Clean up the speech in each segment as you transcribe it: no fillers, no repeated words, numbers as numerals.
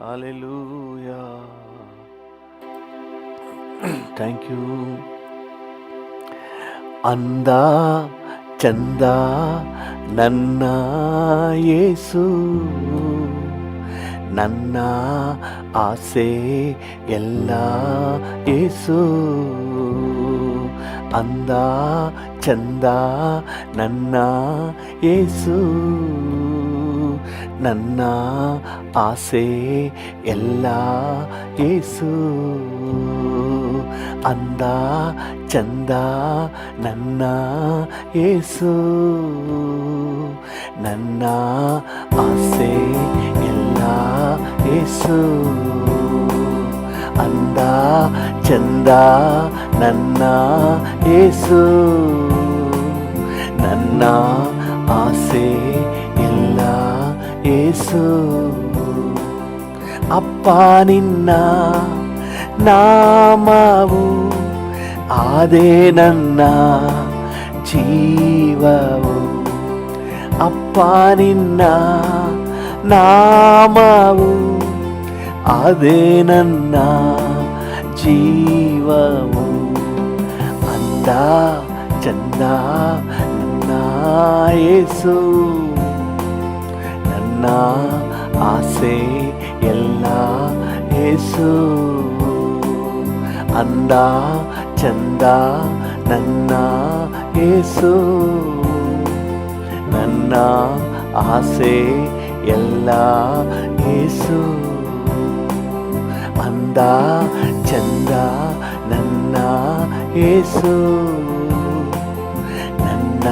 Hallelujah. Thank you. ಅಂದ ಚಂದ ನನ್ನ ಯೇಸು, ನನ್ನ ಆಸೆ ಎಲ್ಲ ಯೇಸು. ಅಂದ ಚಂದ ನನ್ನ ಯೇಸು, ನನ್ನ ಆಸೆ ಎಲ್ಲ ಯೇಸು. ಅಂದ ಚಂದ ನನ್ನ ಯೇಸು, ನನ್ನ ಆಸೆ ಎಲ್ಲ ಯೇಸು. ಅಂದ ಚಂದ ನನ್ನ ಯೇಸು, ನನ್ನ ಆಸೆ ಎಲ್ಲ ಯೇಸು. ಅಪ್ಪ ನಿನ್ನ ನಾಮವು ಆದೇ ನನ್ನ ಜೀವವು. ಅಪ್ಪ ನಿನ್ನ ನಾಮವು ಆದೇ ನನ್ನ ಜೀವವು. ಅಂದ ಚಂದ ನನ್ನ ಯೇಸು, ನನ್ನ ಆಸೆ ಎಲ್ಲ ಯೇಸು. ಅಂದ ಚಂದ ನನ್ನ ಯೇಸು, ನನ್ನ ಆಸೆ ಎಲ್ಲ ಯೇಸು. ಅಂದ ಚಂದ ನನ್ನ ಯೇಸು, ನನ್ನ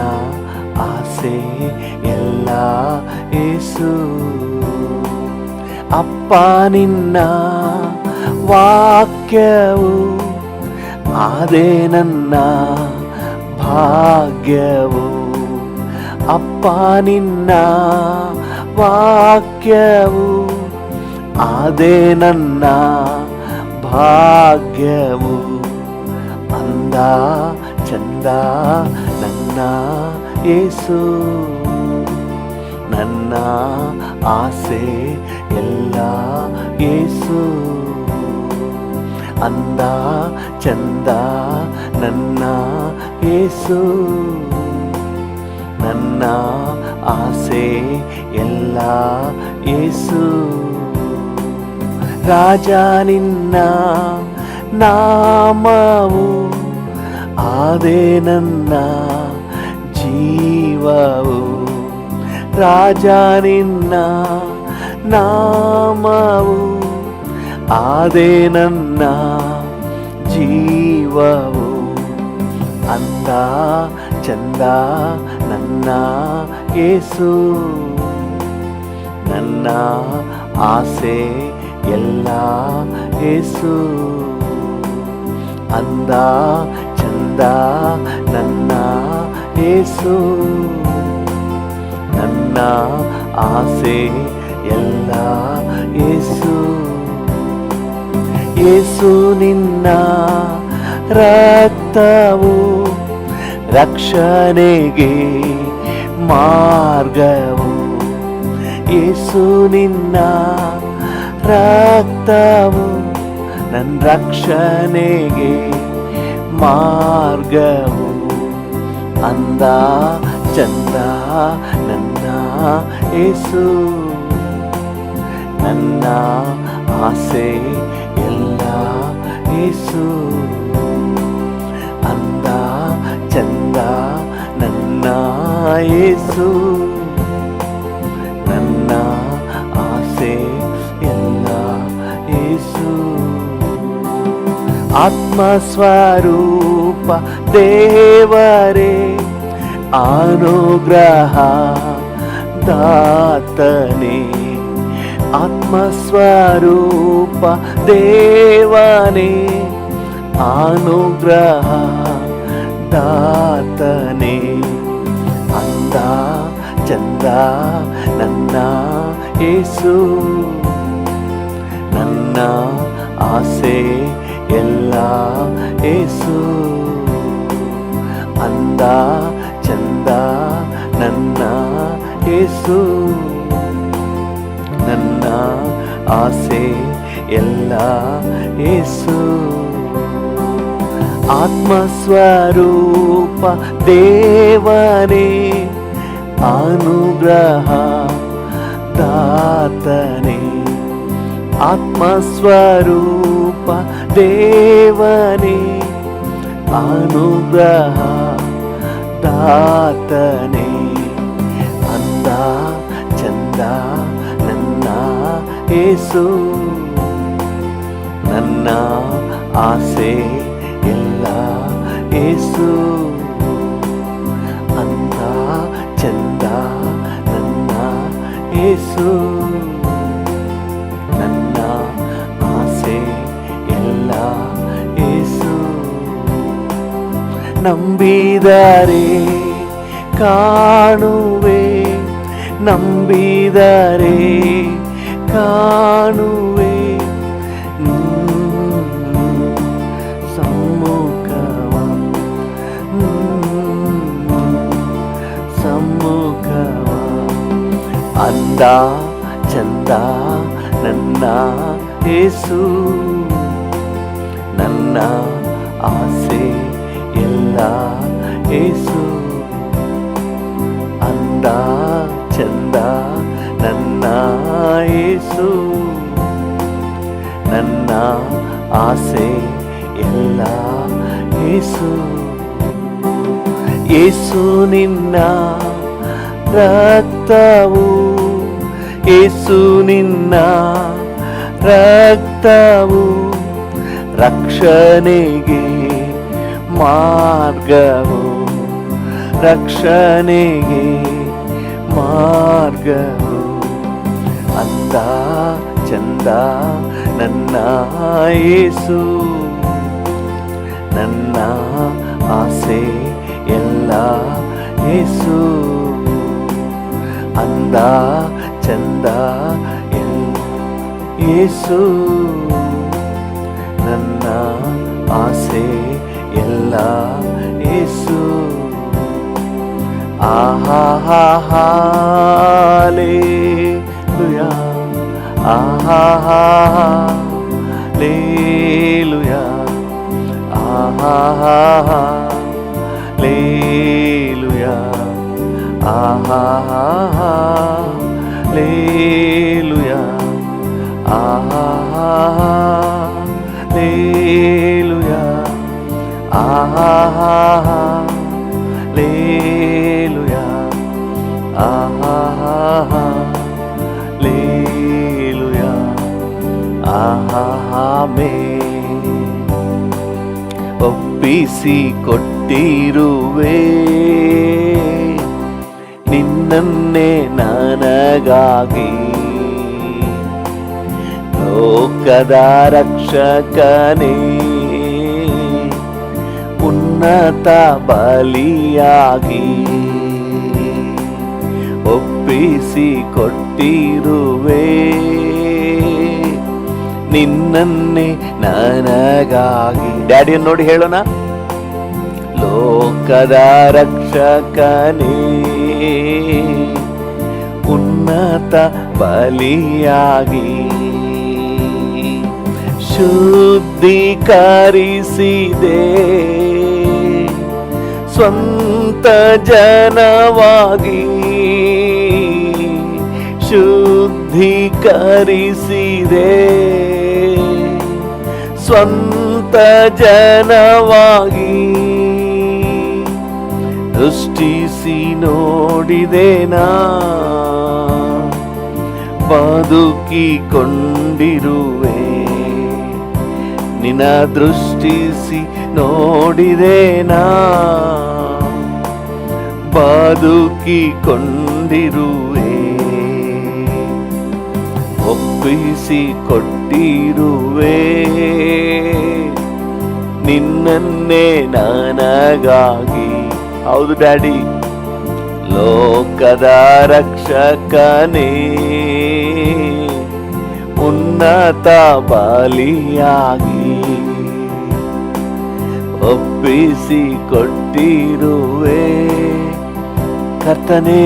ಆಸೆ ಎಲ್ಲ ಯೇಸು. ಅಪ್ಪ ನಿನ್ನ ವಾಕ್ಯವು ಆದೇ ನನ್ನ ಭಾಗ್ಯವು. ಅಪ್ಪ ನಿನ್ನ ವಾಕ್ಯವು ಆದೇ ನನ್ನ ಭಾಗ್ಯವು. ಅಂದ ಚಂದ ನನ್ನ ಯೇಸು, ನನ್ನ ಆಸೆ ಎಲ್ಲ ಯೇಸು. ಅಂದ ಚಂದ ನನ್ನ ಯೇಸು, ನನ್ನ ಆಸೆ ಎಲ್ಲ ಯೇಸು. ರಾಜ ನಿನ್ನ ನಾಮವು ಆದೇ ನನ್ನ ಜೀವವು. ರಾಜ ನಿನ್ನ ನಾಮವು ಆದೇ ನನ್ನ ಜೀವವು. ಅಂದ ಚಂದ ನನ್ನ ಯೇಸು, ನನ್ನ ಆಸೆ ಎಲ್ಲ ಯೇಸು. ಅಂದ ಚಂದ ನನ್ನ ಯೇಸು, ನನ್ನ ಆಸೆ ಎಲ್ಲ ಯೇಸು. ಯೇಸು ನಿನ್ನ ರಕ್ತವು ರಕ್ಷಣೆಗೆ ಮಾರ್ಗವು. ಯೇಸು ನಿನ್ನ ರಕ್ತವು ನನ್ನ ರಕ್ಷಣೆಗೆ ಮಾರ್ಗವು. ಅಂದ ಚಂದ ನನ್ನ ಯೇಸು, ನನ್ನ ಆಸೆ ಎಲ್ಲ ಯೇಸು. ಅಂದ ಚಂದ ನನ್ನ ಯೇಸು, ನನ್ನ ಆಸೆ ಎಲ್ಲ ಯೇಸು. ಆತ್ಮಸ್ವರೂಪ ದೇವರೇ ಅನುಗ್ರಹ ದಾತನೇ. ಆತ್ಮಸ್ವರೂಪ ದೇವನೇ ಅನುಗ್ರಹ ದಾತನೇ. ಅಂದ ಚಂದ ನನ್ನ ಯೇಸು, ನನ್ನ ಆಸೆ ಎಲ್ಲ ಯೇಸು. ಅಂದ ಚಂದ ನನ್ನ ಯೇಸು, ನನ್ನ ಆಸೆ ಎಲ್ಲ ಯೇಸು. ಆತ್ಮಸ್ವರೂಪ ದೇವನೇ, ಅನುಗ್ರಹ ದಾತನೇ. ಆತ್ಮಸ್ವರೂಪ ದೇವನೇ, ಅನುಗ್ರಹ ದಾತನೇ. ಅಂದ ಚಂದ ನನ್ನ ಯೇಸು, ನನ್ನ ಆಸೆ ಎಲ್ಲ ಯೇಸು. ಅಂದ ಚಂದ ನನ್ನ ಯೇಸು, ನನ್ನ ಆಸೆ ಎಲ್ಲ ಯೇಸು. ನಂಬಿದರೆ ಕಾಣುವೆ, ನಂಬಿದರೆ ಕಾಣುವೆ ಸಮ್ಮುಖವ, ಸಮ್ಮುಖವ. ಅಂದ ಚಂದ ನನ್ನ ಯೇಸು, ನನ್ನ ಆಸೆ ಎಲ್ಲ ಯೇಸು. ಅಂದ ಚಂದ ನನ್ನ ಯೇಸು, ನನ್ನ ಆಸೆ ಎಲ್ಲ ಯೇಸು. ಯೇಸು ನಿನ್ನ ರಕ್ತವು, ಯೇಸು ನಿನ್ನ ರಕ್ತವು ರಕ್ಷಣೆಗೆ ಮಾರ್ಗವು, ರಕ್ಷಣೆಗೆ ಮಾರ್ಗವು. ಅಂದ ಚಂದ ನನ್ನ ಯೇಸು, ನನ್ನ ಆಸೆ ಎಲ್ಲ ಯೇಸು. ಅಂದ ಚಂದ ಯೇಸು, ನನ್ನ ಆಸೆ ಎಲ್ಲ ಯೇಸು. ಆಹಾಲೇಲುಯಾ, ಆಹಾಲೇಲುಯಾ, ಆಹಾಲೇಲುಯಾ, ಆಹಾಲೇಲುಯಾ, ಆಹಾಲೇಲುಯಾ, ಆಹಾಲೇಲುಯಾ, ಆಹಾಲೇಲುಯಾ, ಆಮೆನ್. ಒಪ್ಪಿಸಿ ಕೊಟ್ಟಿರುವೆ ನಿನ್ನನ್ನೇ ನನಗಾಗಿ, ಲೋಕದ ರಕ್ಷಕನೇ, ಉನ್ನತ ಬಲಿಯಾಗಿ. ಒಪ್ಪಿಸಿ ಕೊಟ್ಟಿರುವೆ ನಿನ್ನನ್ನೇ ನನಗಾಗಿ. ಡ್ಯಾಡಿಯನ್ನು ನೋಡಿ ಹೇಳೋಣ. ಲೋಕದ ರಕ್ಷಕನೇ, ಉನ್ನತ ಬಲಿಯಾಗಿ. ಶುದ್ಧೀಕರಿಸಿದೆ ಸ್ವಂತ ಜನವಾಗಿ, ಶುದ್ಧೀಕರಿಸಿದೆ ಸ್ವಂತ ಜನವಾಗಿ. ದೃಷ್ಟಿಸಿ ನೋಡಿದೆನಾ, ಬದುಕಿಕೊಂಡಿರುವೆ. ನಿನ್ನ ದೃಷ್ಟಿಸಿ ನೋಡಿದೆನಾ, ಬದುಕಿಕೊಂಡಿರುವೆ. ಒಪ್ಪಿಸಿ ಕೊಟ್ಟಿರುವೆ ನಿನ್ನನ್ನೇ ನನಗಾಗಿ. ಹೌದು ಡ್ಯಾಡಿ. ಲೋಕದ ರಕ್ಷಕನೇ, ಉನ್ನತ ಬಲಿಯಾಗಿ. ಒಪ್ಪಿಸಿ ಕೊಟ್ಟಿರುವೆ ಕರ್ತನೇ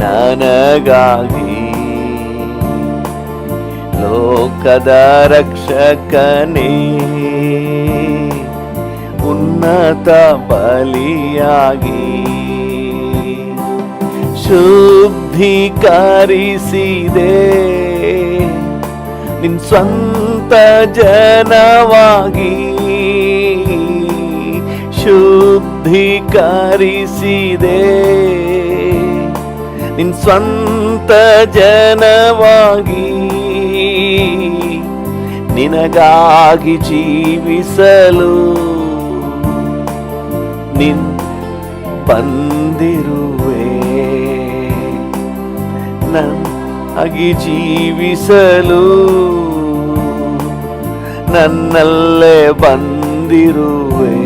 ನನಗಾಗಿ. ಲೋಕದ ರಕ್ಷಕನೇ, ಉನ್ನತ ಬಲಿಯಾಗಿ ಶುದ್ಧೀಕರಿಸಿದೆ ನಿನ್ ಸ್ವಂತ ಜನವಾಗಿ, ಶುದ್ಧೀಕರಿಸಿದೆ ನಿನ್ ಸ್ವಂತ ಜನವಾಗಿ, ನಿನಗಾಗಿ ಜೀವಿಸಲು ನಿನ್ ಬಂದಿರುವೆ, ನನಗಾಗಿ ಜೀವಿಸಲು ನನ್ನಲ್ಲೇ ಬಂದಿರುವೆ,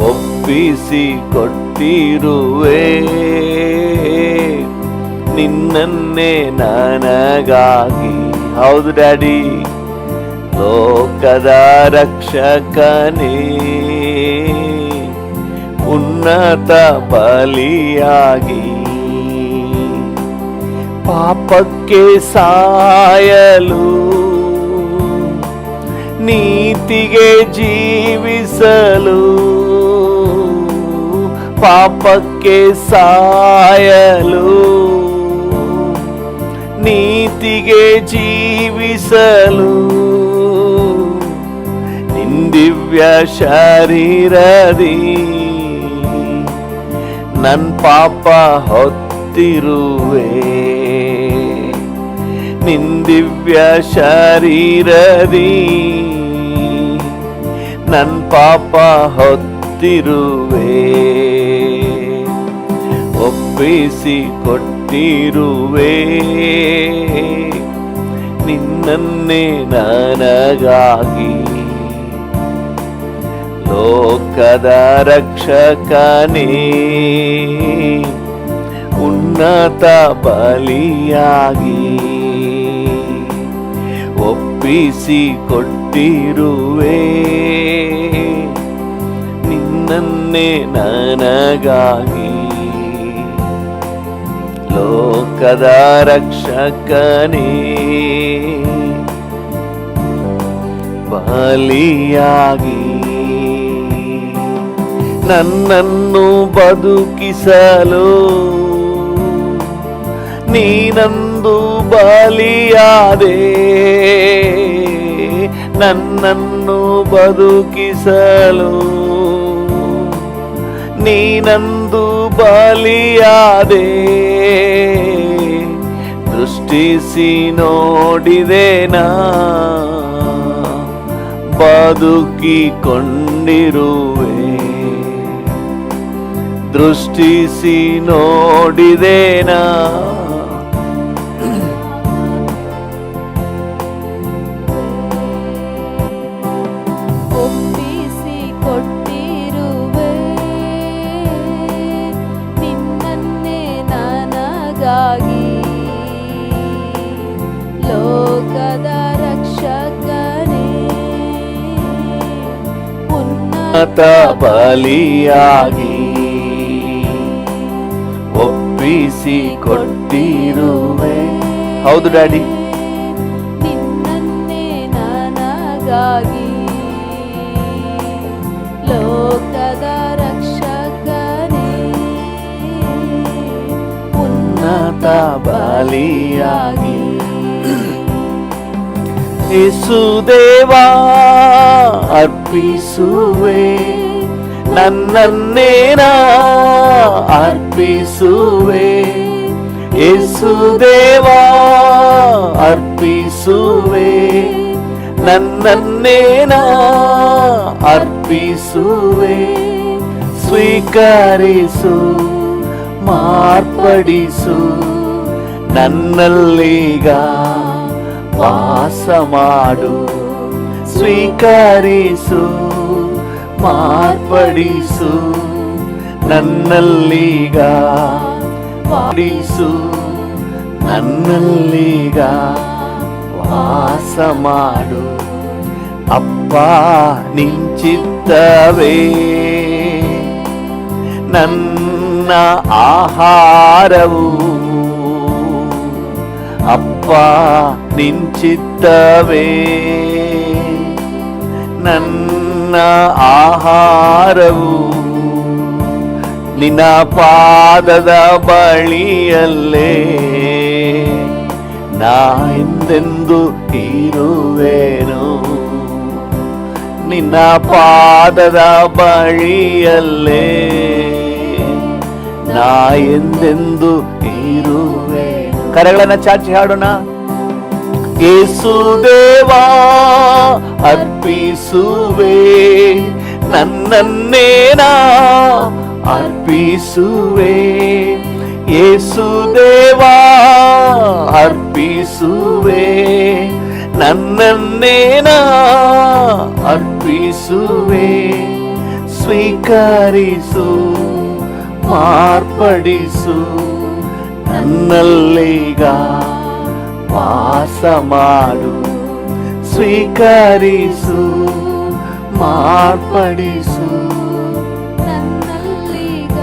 ಒಪ್ಪಿಸಿ ಕೊಟ್ಟಿರುವೆ ನಿನ್ನನ್ನೇ ನನಗಾಗಿ. ಹೌದು ಡ್ಯಾಡಿ, ಲೋಕದ ರಕ್ಷಕನೇ, ಉನ್ನತ ಬಲಿಯಾಗಿ ಪಾಪಕ್ಕೆ ಸಾಯಲು ನೀತಿಗೆ ಜೀವಿಸಲು, ಪಾಪಕ್ಕೆ ಸಾಯಲು ನೀತಿಗೆ ಜೀವಿಸಲು, ನಿನ್ ದಿವ್ಯ ಶರೀರದಿ ನನ್ ಪಾಪ ಹೊತ್ತಿರುವೆ, ನಿನ್ ದಿವ್ಯ ಶರೀರದಿ ನನ್ ಪಾಪ ಹೊತ್ತಿರುವೆ, ಒಪ್ಪಿಸಿ ಕೊಟ್ಟಿರುವೆ ನಿನ್ನನ್ನೇ ನನಗಾಗಿ. ಲೋಕದ ರಕ್ಷಕನೇ, ಉನ್ನತ ಬಲಿಯಾಗಿ ಒಪ್ಪಿಸಿ ಕೊಟ್ಟಿರುವೆ ನಿನ್ನನ್ನೇ ನನಗಾಗಿ. ಲೋಕದ ರಕ್ಷಕನೇ, ಬಲಿಯಾಗಿ ನನ್ನನ್ನು ಬದುಕಿಸಲು ನೀನಂದು ಬಲಿಯಾದೆ, ನನ್ನನ್ನು ಬದುಕಿಸಲು ನೀನಂದು ಬಲಿಯಾದೆ, ದೃಷ್ಟಿಸಿ ನೋಡಿದೆನಾ ಬದುಕಿಕೊಂಡಿರುವೆ, ದೃಷ್ಟಿಸಿ ನೋಡಿದೆನಾ ಒಪ್ಪಿಸಿ ಕೊಟ್ಟಿರುವೆ ನಿನ್ನನ್ನೇ ನನಗಾಗಿ. ಲೋಕದ ರಕ್ಷಕನೇ, ಉನ್ನತ ಬಲಿಯಾಗಿ ಒಪ್ಪಿಸಿ ಕೊಟ್ಟಿರುವೆ. ಹೌದು ಡ್ಯಾಡಿ, ನಿನ್ನನ್ನೇ ನನಗಾಗಿ. ಲೋಕದ ರಕ್ಷಕನೇ, ಉನ್ನತ ಬಲಿಯಾಗಿ ಯೇಸುದೇವಾ ಅರ್ಪಿಸುವೆ, ನನ್ನನ್ನೇನಾ ಅರ್ಪಿಸುವೆ, ಯೇಸುದೇವಾ ಅರ್ಪಿಸುವೆ, ನನ್ನನ್ನೇನಾ ಅರ್ಪಿಸುವೆ, ಸ್ವೀಕರಿಸು ಮಾರ್ಪಡಿಸು, ನನ್ನಲ್ಲೀಗ ವಾಸ ಮಾಡು, ಸ್ವೀಕರಿಸು ಮಾರ್ಪಡಿಸು, ನನ್ನಲ್ಲೀಗ ಮಾಡಿಸು, ನನ್ನಲ್ಲೀಗ ವಾಸ ಮಾಡು. ಅಪ್ಪ ನಿಂಚಿತ್ತವೇ ನನ್ನ ಆಹಾರವು, ಅಪ್ಪ ಅಪ್ಪ ನಿನ್ ಚಿತ್ತವೇ ನನ್ನ ಆಹಾರವು, ನಿನ್ನ ಪಾದದ ಬಳಿಯಲ್ಲೇ ನಾ ಎಂದೆಂದು ಇರುವೆನು. ನಿನ್ನ ಪಾದದ ಬಳಿಯಲ್ಲೇ ನಾ ಎಂದೆಂದು ಇರುವೆ. ಕರೆಗಳನ್ನ ಚಾಚಿ ಹಾಡೋಣ. ಯೇಸು ದೇವಾ ಅರ್ಪಿಸುವೆ, ನನ್ನನ್ನೇ ನಾ ಅರ್ಪಿಸುವೆ. ಯೇಸು ದೇವಾ ಅರ್ಪಿಸುವೆ, ನನ್ನನ್ನೇ ನಾ ಅರ್ಪಿಸುವೆ. ಸ್ವೀಕರಿಸು, ಮಾರ್ಪಡಿಸು, ನನ್ನಲ್ಲೀಗ ವಾಸ ಮಾಡು. ಸ್ವೀಕರಿಸು, ಮಾರ್ಪಡಿಸು, ನನ್ನಲ್ಲೀಗ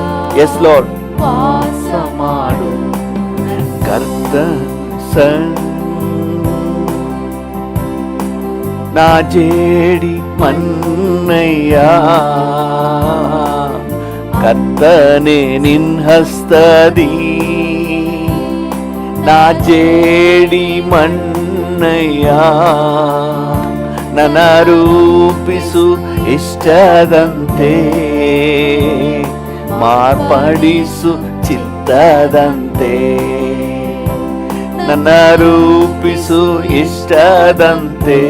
ಎಸ್ ಲಾರ್ಡ್ ವಾಸ ಮಾಡು. ಕರ್ತ ನಾ ಜೇಡಿ ಮನ್ನಯ್ಯ, ಕರ್ತನೆ ನಿನ್ ಹಸ್ತದಿ ನಾ ಜೇಡಿ ಮನ್ನಯ್ಯ. ನನ್ನ ರೂಪಿಸು ಇಷ್ಟದಂತೆ, ಮಾರ್ಪಡಿಸು ಚಿತ್ತದಂತೆ. ನನ್ನ ರೂಪಿಸು ಇಷ್ಟದಂತೆ,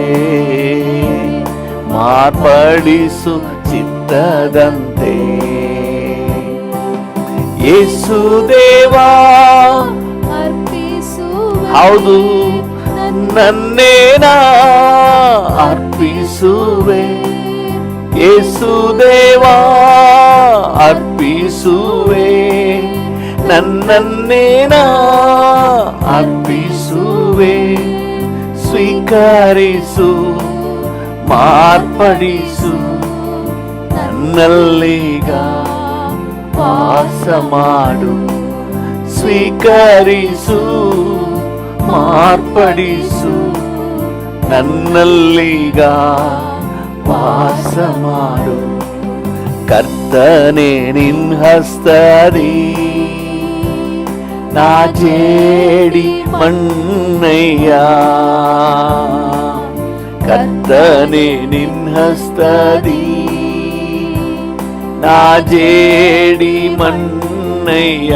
ಮಾರ್ಪಡಿಸು ಚಿತ್ತದಂತೆ. ಯೇಸು ದೇವಾ ಅರ್ಪಿಸುವೆ, ಹೌದು ನನ್ನೇ ನಾ ಅರ್ಪಿಸುವೆ. ಯೇಸು ದೇವಾ ಅರ್ಪಿಸುವೆ, ನನ್ನನ್ನೇ ನಾ ಅರ್ಪಿಸುವೆ. ಸ್ವೀಕರಿಸು, ಮಾರ್ಪಡಿಸು, ನನ್ನಲ್ಲೀಗ ವಾಸ ಮಾಡು. ಸ್ವೀಕರಿಸು, ಮಾರ್ಪಡಿಸು, ನನ್ನಲ್ಲೀಗ ವಾಸ ಮಾಡು. ಕರ್ತನೆ ನಿನ್ ಹಸ್ತದಿ ನಾ ಜೇಡಿ ಮನ್ನಯ್ಯ. ಕರ್ತನೆ ನಿನ್ ಹಸ್ತದಿ ನಾ ಜೇಡಿ ಮನ್ನಯ್ಯ.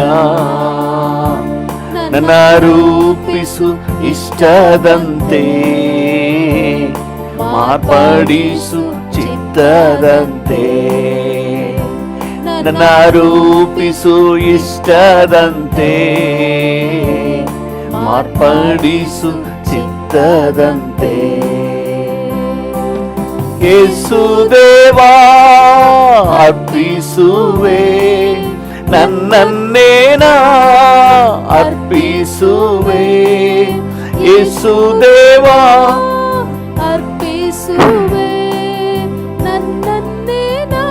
ನನ್ನ ರೂಪಿಸು ಇಷ್ಟದಂತೆ, ಮಾರ್ಪಡಿಸು ಚಿತ್ತದಂತೆ. ನನ್ನ ರೂಪಿಸು ಇಷ್ಟದಂತೆ, ಮಾರ್ಪಡಿಸು ಚಿತ್ತದಂತೆ. ಯೇಸು ದೇವಾ ಅರ್ಪಿಸುವೆ, ನನ್ನನ್ನೇ ನಾ ಅರ್ಪಿಸುವೆ. ಯೇಸು ದೇವಾ ಅರ್ಪಿಸುವೆ, ನನ್ನನ್ನೇ ನಾ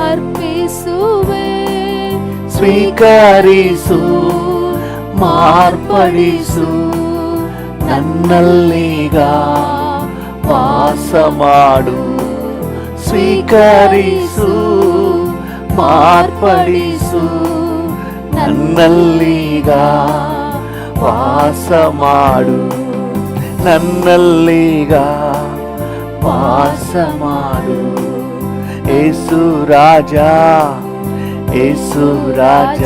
ಅರ್ಪಿಸುವೆ. ಸ್ವೀಕರಿಸು, ಮಾರ್ಪಡಿಸು, ನನ್ನಲ್ಲೀಗ ವಾಸ ಮಾಡು. ಸ್ವೀಕರಿಸು, ಮಾರ್ಪಡಿಸು, ನನ್ನಲ್ಲೀಗ ವಾಸ ಮಾಡು. ನನ್ನಲ್ಲೀಗ ವಾಸ ಮಾಡು. ಯೇಸು ರಾಜ, ಯೇಸು ರಾಜ,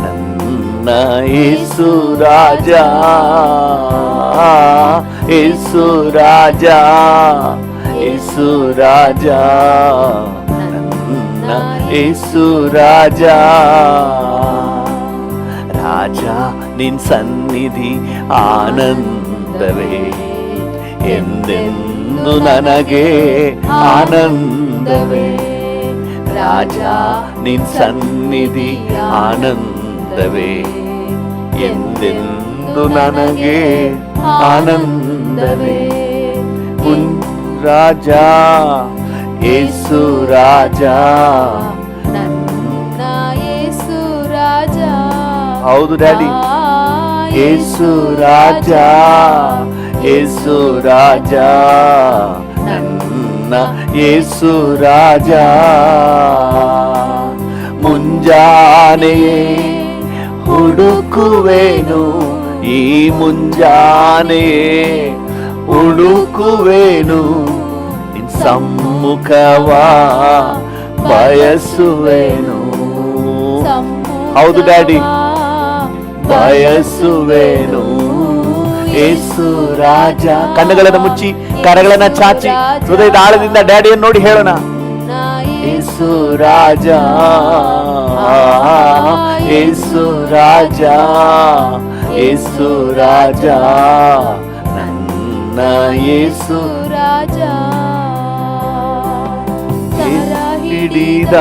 ನನ್ನ ಯೇಸು ರಾಜ. ಯೇಸು ರಾಜ, ಯೇಸು ರಾಜ, ನನ್ನ ಯೇಸು ರಾಜ. ರಾಜ ನಿನ್ ಸನ್ನಿಧಿ ಆನಂದವೇ, ಎಂದೆಂದು ನನಗೆ ಆನಂದವೇ. ರಾಜ ನಿನ್ ಸನ್ನಿಧಿ ಆನಂದವೇ, ಎಂದೆಂದು ನನಗೆ ಆನಂದವೇ. ರಾಜ ಯೇಸು ರಾಜ, ನನ್ನ ಯೇಸು ರಾಜ. ಹೌದು ಡ್ಯಾಡಿ. ಯೇಸು ರಾಜ, ಯೇಸು ರಾಜ, ನನ್ನ ಯೇಸು ರಾಜ. ಮುಂಜಾನೆಯೇ ಹುಡುಕುವೆನು, ಈ ಮುಂಜಾನೆಯೇ ಹುಡುಕುವೆನು, ನಿನ್ ಸಮ್ಮುಖವ ಬಯಸುವೆನು. ಹೌದು ಡ್ಯಾಡಿ, ಬಯಸುವೆನು. ಯೇಸು ರಾಜ. ಕಣ್ಣುಗಳನ್ನು ಮುಚ್ಚಿ ಕರಗಳನ್ನ ಚಾಚಿ ಹೃದಯದ ಆಳದಿಂದ ಡ್ಯಾಡಿಯನ್ನು ನೋಡಿ ಹೇಳೋಣ. ಯೇಸು ರಾಜ, ಯೇಸು ರಾಜ, ಯೇಸು ರಾಜ, ನನ್ನ ಯೇಸು ರಾಜ. ಹಿಡಿದ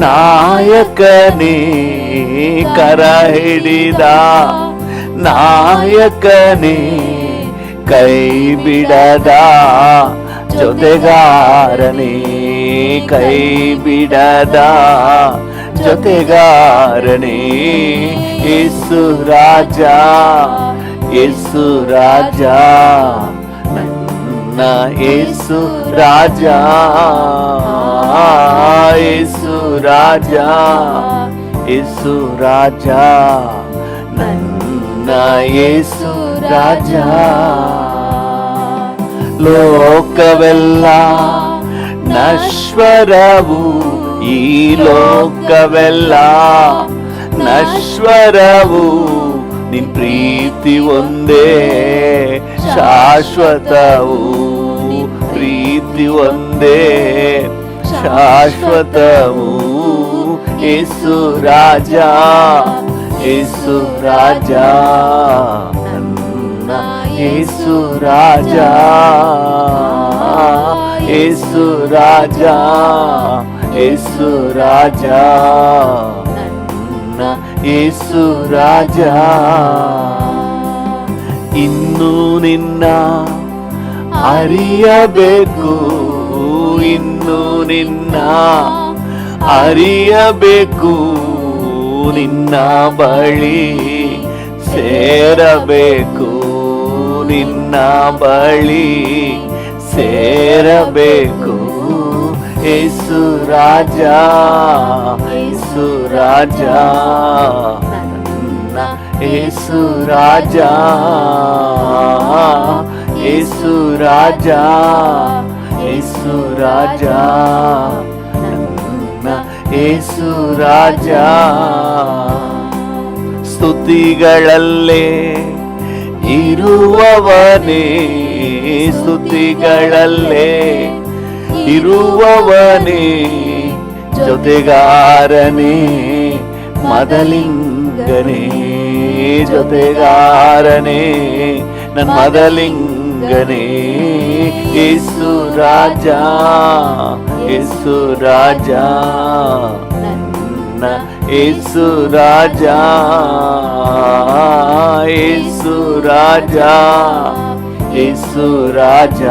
ನಾಯಕನೇ, ಕರ ಹಿಡಿದ ನಾಯಕನೇ, ಕೈ ಬಿಡದ ಜೊತೆಗಾರನೇ, ಕೈ ಬಿಡದ ಜೊತೆಗಾರನೇ. ಯೇಸು ರಾಜ, ಯೇಸು ರಾಜ, ನನ್ನ ಯೇಸು ರಾಜ, ಯೇಸು ರಾಜ, ಯೇಸು ರಾಜ, ನನ್ನ ಯೇಸು ರಾಜ. ಲೋಕವೆಲ್ಲ ನಶ್ವರವು, ಈ ಲೋಕವೆಲ್ಲ ನಶ್ವರವು, ನಿನ್ ಪ್ರೀತಿ ಒಂದೇ ಶಾಶ್ವತವು, ಪ್ರೀತಿ ಒಂದೇ ಶಾಶ್ವತವು. ಯೇಸು ರಾಜ, ಯೇಸು ರಾಜ, ನನ್ನ ಯೇಸು ರಾಜ, ಯೇಸು ರಾಜ, ಯೇಸು ರಾಜ, ನನ್ನ ಯೇಸು ರಾಜ. ಇನ್ನು ನಿನ್ನ ಅರಿಯಬೇಕು, ಇನ್ನು ನಿನ್ನ ಅರಿಯಬೇಕು, ನಿನ್ನ ಬಳಿ ಸೇರಬೇಕು, ನಿನ್ನ ಬಳಿ ಸೇರಬೇಕು. ಯೇಸು ರಾಜ, ಯೇಸು ರಾಜ, ನನ್ನ ಯೇಸು ರಾಜ, ಯೇಸು ರಾಜ, ಯೇಸು ರಾಜ, ನನ್ನ ಯೇಸು ರಾಜ. ಸ್ತುತಿಗಳಲ್ಲೇ ಇರುವವನೇ, ಸ್ತುತಿಗಳಲ್ಲೇ ಇರುವವನೇ, ಜೊತೆಗಾರನೇ ಮದಲಿಂಗನೇ, ಜೊತೆಗಾರನೇ ನನ್ನ ಮದಲಿಂಗನೇ. ಯೇಸು ರಾಜ, ಯೇಸು ರಾಜ, ನನ್ನ ಯೇಸು ರಾಜ, ಯೇಸು ರಾಜ, ಯೇಸು ರಾಜ,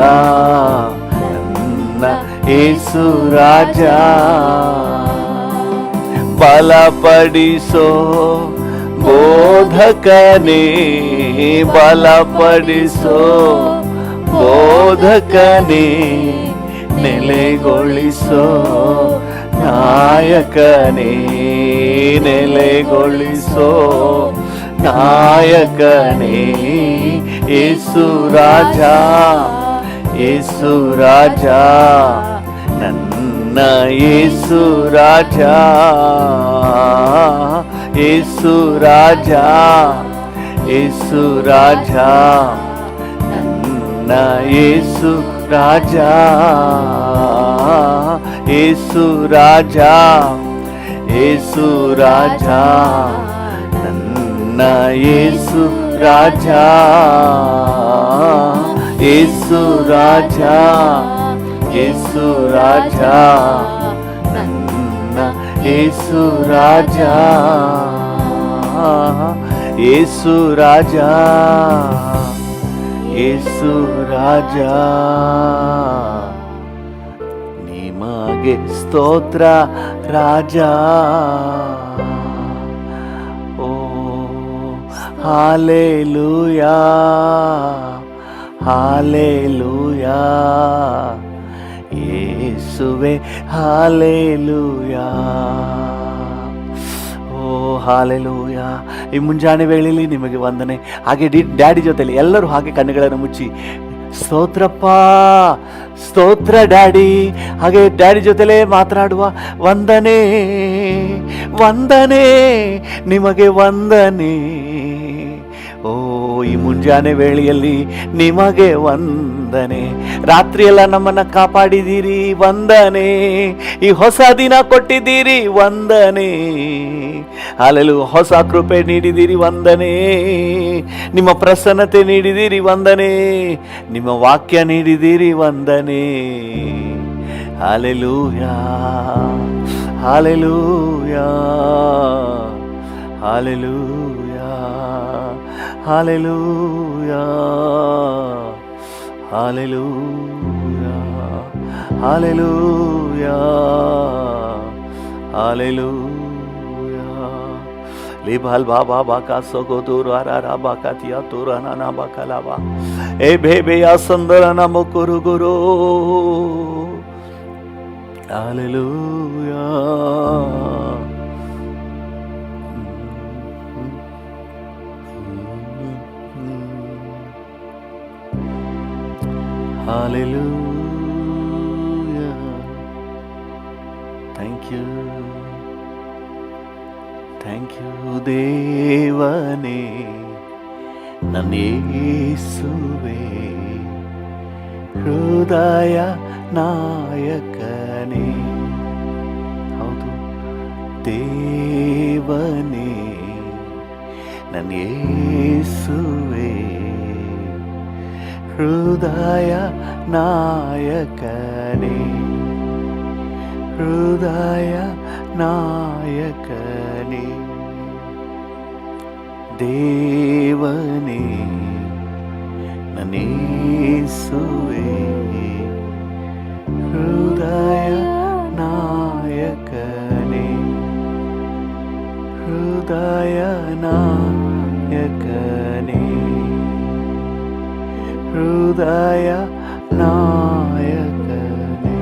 ನನ್ನ ಯೇಸು ರಾಜ. ಬಲಪಡಿಸೋ ಬೋಧಕನೇ, ಬಲಪಡಿಸೋ ಬೋಧಕನೇ, ನೆಲೆಗೊಳಿಸೋ ನಾಯಕನೇ, ನೆಲೆಗೊಳಿಸೋ ನಾಯಕನೇ. ಯೇಸು ರಾಜ, ಯೇಸು ರಾಜ, ನನ್ನ ಯೇಸು ರಾಜ, ಯೇಸು ರಾಜ, ಯೇಸು ರಾಜ, ನನ್ನ ಯೇಸು ರಾಜ, ಯೇಸು ರಾಜ, ಯೇಸು ರಾಜ, ನನ್ನ ಯೇಸು ರಾಜ, ಯೇಸು ರಾಜ, ಯೇಸು ರಾಜ, ನನ್ನ ಯೇಸು ರಾಜ, ಯೇಸು ರಾಜ, ಯೇಸು ರಾಜ. ನಿಮಗೆ ಸ್ತೋತ್ರ ರಾಜ, ಓ ಹಾಲೆಲೂಯಾ ಹಾಲೆಲೂಯಾ ಯೇಸುವೆ ಹಾಲೆಲೂಯಾ. ಓ ಹಾಲೆಲೂಯಾ. ಈ ಮುಂಜಾನೆ ವೇಳೆಯಲ್ಲಿ ನಿಮಗೆ ವಂದನೆ. ಹಾಗೆ ಡ್ಯಾಡಿ ಜೊತೆಲಿ ಎಲ್ಲರೂ ಹಾಗೆ ಕಣ್ಣುಗಳನ್ನು ಮುಚ್ಚಿ ಸ್ತೋತ್ರಪ್ಪ ಸ್ತೋತ್ರ ಡ್ಯಾಡಿ. ಹಾಗೆ ಡ್ಯಾಡಿ ಜೊತೆಲೇ ಮಾತನಾಡುವ. ವಂದನೆ ವಂದನೆ ನಿಮಗೆ ವಂದನೆ. ಓ ಈ ಮುಂಜಾನೆ ವೇಳೆಯಲ್ಲಿ ನಿಮಗೆ ವಂದನೆ. ರಾತ್ರಿಯೆಲ್ಲ ನಮ್ಮನ್ನು ಕಾಪಾಡಿದ್ದೀರಿ, ವಂದನೆ. ಈ ಹೊಸ ದಿನ ಕೊಟ್ಟಿದ್ದೀರಿ, ವಂದನೆ. ಅಲ್ಲೆಲ್ಲೂ ಹೊಸ ಕೃಪೆ ನೀಡಿದ್ದೀರಿ, ವಂದನೆ. ನಿಮ್ಮ ಪ್ರಸನ್ನತೆ ನೀಡಿದ್ದೀರಿ, ವಂದನೆ. ನಿಮ್ಮ ವಾಕ್ಯ ನೀಡಿದ್ದೀರಿ, ವಂದನೆ. Hallelujah hallelujah hallelujah hallelujah hallelujah hallelujah hallelujah. ಲಿಬಾಲ್ ಬಾಬಾ ಬಾಕಾ ಸೋಗೋದೂರು ಅರಾರಾ ಬಾಕಾತಿಯಾ ತೂರ ನಾನಾ ಬಾಕಲಾವಾ ಏ ಬೇಬೆಯ ಸಂದರ ನಮ ಕುರು ಗುರು. Hallelujah Hallelujah. Thank you. Thank you ದೇವನೇ ನನ್ನ ಯೇಸುವೇ ಹೃದಯ ನಾಯಕನೇ. ಹೌದು ದೇವನೇ ನನ್ನ ಯೇಸುವೇ ಹೃದಯ ನಾಯಕನೇ ಹೃದಯ ನಾಯಕನೇ. ದೇವನೇ ನನ್ನ ಯೇಸುವೇ ಹೃದಯ ನಾಯಕನೇ ಹೃದಯ ನಾಯಕನೇ ಹೃದಯ ನಾಯಕನೇ.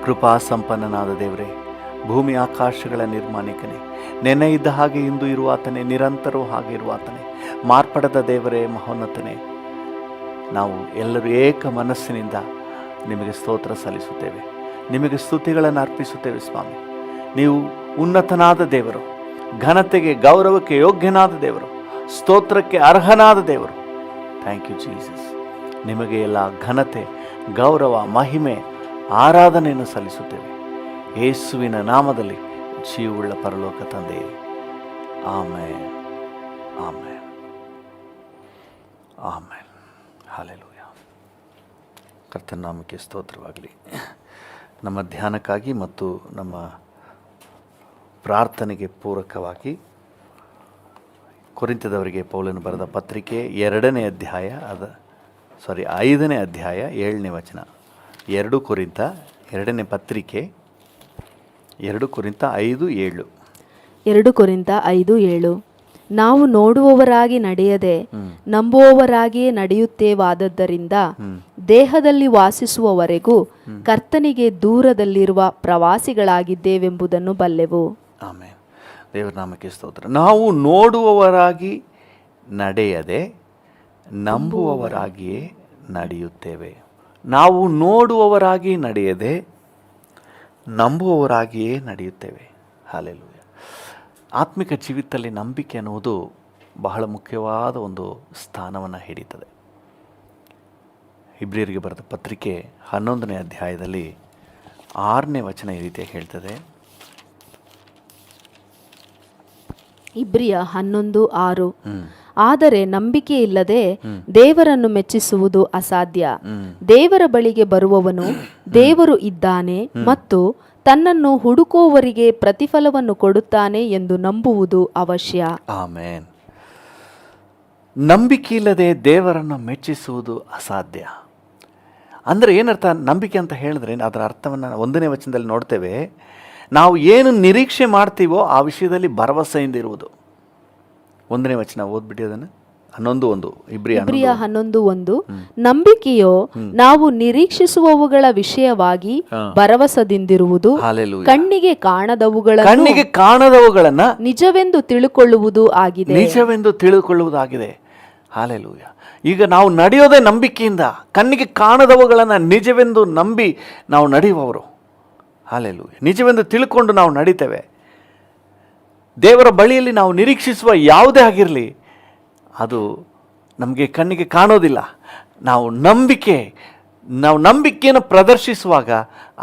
ಕೃಪಾ ಸಂಪನ್ನನಾದ ದೇವರೇ, ಭೂಮಿ ಆಕಾಶಗಳ ನಿರ್ಮಾಣಿಕನೇ, ನೆನೆ ಇದ್ದ ಹಾಗೆ ಇಂದು ಇರುವಾತನೇ, ನಿರಂತರವೂ ಹಾಗೆ ಇರುವಾತನೇ, ಮಾರ್ಪಡದ ದೇವರೇ, ಮಹೋನ್ನತನೇ, ನಾವು ಎಲ್ಲರೂ ಏಕ ಮನಸ್ಸಿನಿಂದ ನಿಮಗೆ ಸ್ತೋತ್ರ ಸಲ್ಲಿಸುತ್ತೇವೆ, ನಿಮಗೆ ಸ್ತುತಿಗಳನ್ನು ಅರ್ಪಿಸುತ್ತೇವೆ ಸ್ವಾಮಿ. ನೀವು ಉನ್ನತನಾದ ದೇವರು, ಘನತೆಗೆ ಗೌರವಕ್ಕೆ ಯೋಗ್ಯನಾದ ದೇವರು, ಸ್ತೋತ್ರಕ್ಕೆ ಅರ್ಹನಾದ ದೇವರು. Thank you Jesus. ನಿಮಗೆ ಎಲ್ಲ ಘನತೆ, ಗೌರವ, ಮಹಿಮೆ, ಆರಾಧನೆಯನ್ನು ಸಲ್ಲಿಸುತ್ತೇವೆ ಯೇಸುವಿನ ನಾಮದಲ್ಲಿ, ಜೀವವುಳ್ಳ ಪರಲೋಕ ತಂದೆಯೇ. Amen amen amen. ಹಲ್ಲೆಲೂಯಾ. ಕರ್ತನ ನಾಮಕ್ಕೆ ಸ್ತೋತ್ರವಾಗಲಿ. ನಮ್ಮ ಧ್ಯಾನಕ್ಕಾಗಿ ಮತ್ತು ನಮ್ಮ ಪ್ರಾರ್ಥನೆಗೆ ಪೂರಕವಾಗಿ ಕೊರಿಂಥದವರಿಗೆ ಪೌಲನು ಬರೆದ ಪತ್ರಿಕೆ 5ನೇ ಅಧ್ಯಾಯ 7ನೇ ವಚನ. 2 ಕೊರಿಂಥ 2ನೇ ಪತ್ರಿಕೆ 2 ಕೊರಿಂಥ 5:7. 2 ಕೊರಿಂಥ 5:7. ನಾವು ನೋಡುವವರಾಗಿ ನಡೆಯದೆ ನಂಬುವವರಾಗಿಯೇ ನಡೆಯುತ್ತೇವಾದದ್ದರಿಂದ ದೇಹದಲ್ಲಿ ವಾಸಿಸುವವರೆಗೂ ಕರ್ತನಿಗೆ ದೂರದಲ್ಲಿರುವ ಪ್ರವಾಸಿಗಳಾಗಿದ್ದೇವೆಂಬುದನ್ನು ಬಲ್ಲೆವು. ಆಮೆನ್. ದೇವರ ನಾಮಕ್ಕೆ ಸ್ತೋತ್ರ. ನಾವು ನೋಡುವವರಾಗಿ ನಡೆಯದೆ ನಂಬುವವರಾಗಿಯೇ ನಡೆಯುತ್ತೇವೆ. ನಾವು ನೋಡುವವರಾಗಿ ನಡೆಯದೆ ನಂಬುವವರಾಗಿಯೇ ನಡೆಯುತ್ತೇವೆ. ಹಲ್ಲೆಲೂಯಾ. ಆತ್ಮಿಕ ಜೀವಿತದಲ್ಲಿ ನಂಬಿಕೆ ಅನ್ನುವುದು ಬಹಳ ಮುಖ್ಯವಾದ ಒಂದು ಸ್ಥಾನವನ್ನು ಹಿಡಿತದೆ. ಇಬ್ರಿಯರಿಗೆ ಬರೆದ ಪತ್ರಿಕೆ 11ನೇ ಅಧ್ಯಾಯದಲ್ಲಿ 6ನೇ ವಚನ ಈ ರೀತಿಯಾಗಿ ಹೇಳ್ತದೆ. ಇಬ್ರಿಯ 11:6. ಆದರೆ ನಂಬಿಕೆ ಇಲ್ಲದೆ ದೇವರನ್ನು ಮೆಚ್ಚಿಸುವುದು ಅಸಾಧ್ಯ. ದೇವರ ಬಳಿಗೆ ಬರುವವನು ದೇವರು ಇದ್ದಾನೆ ಮತ್ತು ತನ್ನನ್ನು ಹುಡುಕುವವರಿಗೆ ಪ್ರತಿಫಲವನ್ನು ಕೊಡುತ್ತಾನೆ ಎಂದು ನಂಬುವುದು ಅವಶ್ಯ. ಆಮೆನ್. ನಂಬಿಕೆ ಇಲ್ಲದೆ ದೇವರನ್ನು ಮೆಚ್ಚಿಸುವುದು ಅಸಾಧ್ಯ. ಅಂದರೆ ಏನರ್ಥ ನಂಬಿಕೆ ಅಂತ ಹೇಳಿದ್ರೆ ಅದರ ಅರ್ಥವನ್ನು 1ನೇ ವಚನದಲ್ಲಿ ನೋಡ್ತೇವೆ. ನಾವು ಏನು ನಿರೀಕ್ಷೆ ಮಾಡ್ತೀವೋ ಆ ವಿಷಯದಲ್ಲಿ ಭರವಸೆಯಿಂದ ಇರುವುದು. 1ನೇ ವಚನ ಓದ್ಬಿಟ್ಟು ಅದನ್ನು 11:1 ಇಬ್ರಿಯ 11:1 ನಂಬಿಕೆಯೋ ನಾವು ನಿರೀಕ್ಷಿಸುವವುಗಳ ವಿಷಯವಾಗಿ ಭರವಸದಿಂದಿರುವುದು, ಕಣ್ಣಿಗೆ ಕಾಣದವುಗಳನ್ನ ನಿಜವೆಂದು ತಿಳಿದುಕೊಳ್ಳುವುದಾಗಿದೆ. ಹಾಲೆಲೂಯ. ಈಗ ನಾವು ನಡೆಯೋದೇ ನಂಬಿಕೆಯಿಂದ, ಕಣ್ಣಿಗೆ ಕಾಣದವುಗಳನ್ನು ನಿಜವೆಂದು ನಂಬಿ ನಾವು ನಡೆಯುವವರು. ಹಾಲೆಲೂಯ. ನಿಜವೆಂದು ತಿಳ್ಕೊಂಡು ನಾವು ನಡೀತೇವೆ. ದೇವರ ಬಳಿಯಲ್ಲಿ ನಾವು ನಿರೀಕ್ಷಿಸುವ ಯಾವುದೇ ಆಗಿರಲಿ ಅದು ನಮಗೆ ಕಣ್ಣಿಗೆ ಕಾಣೋದಿಲ್ಲ. ನಾವು ನಂಬಿಕೆಯನ್ನು ಪ್ರದರ್ಶಿಸುವಾಗ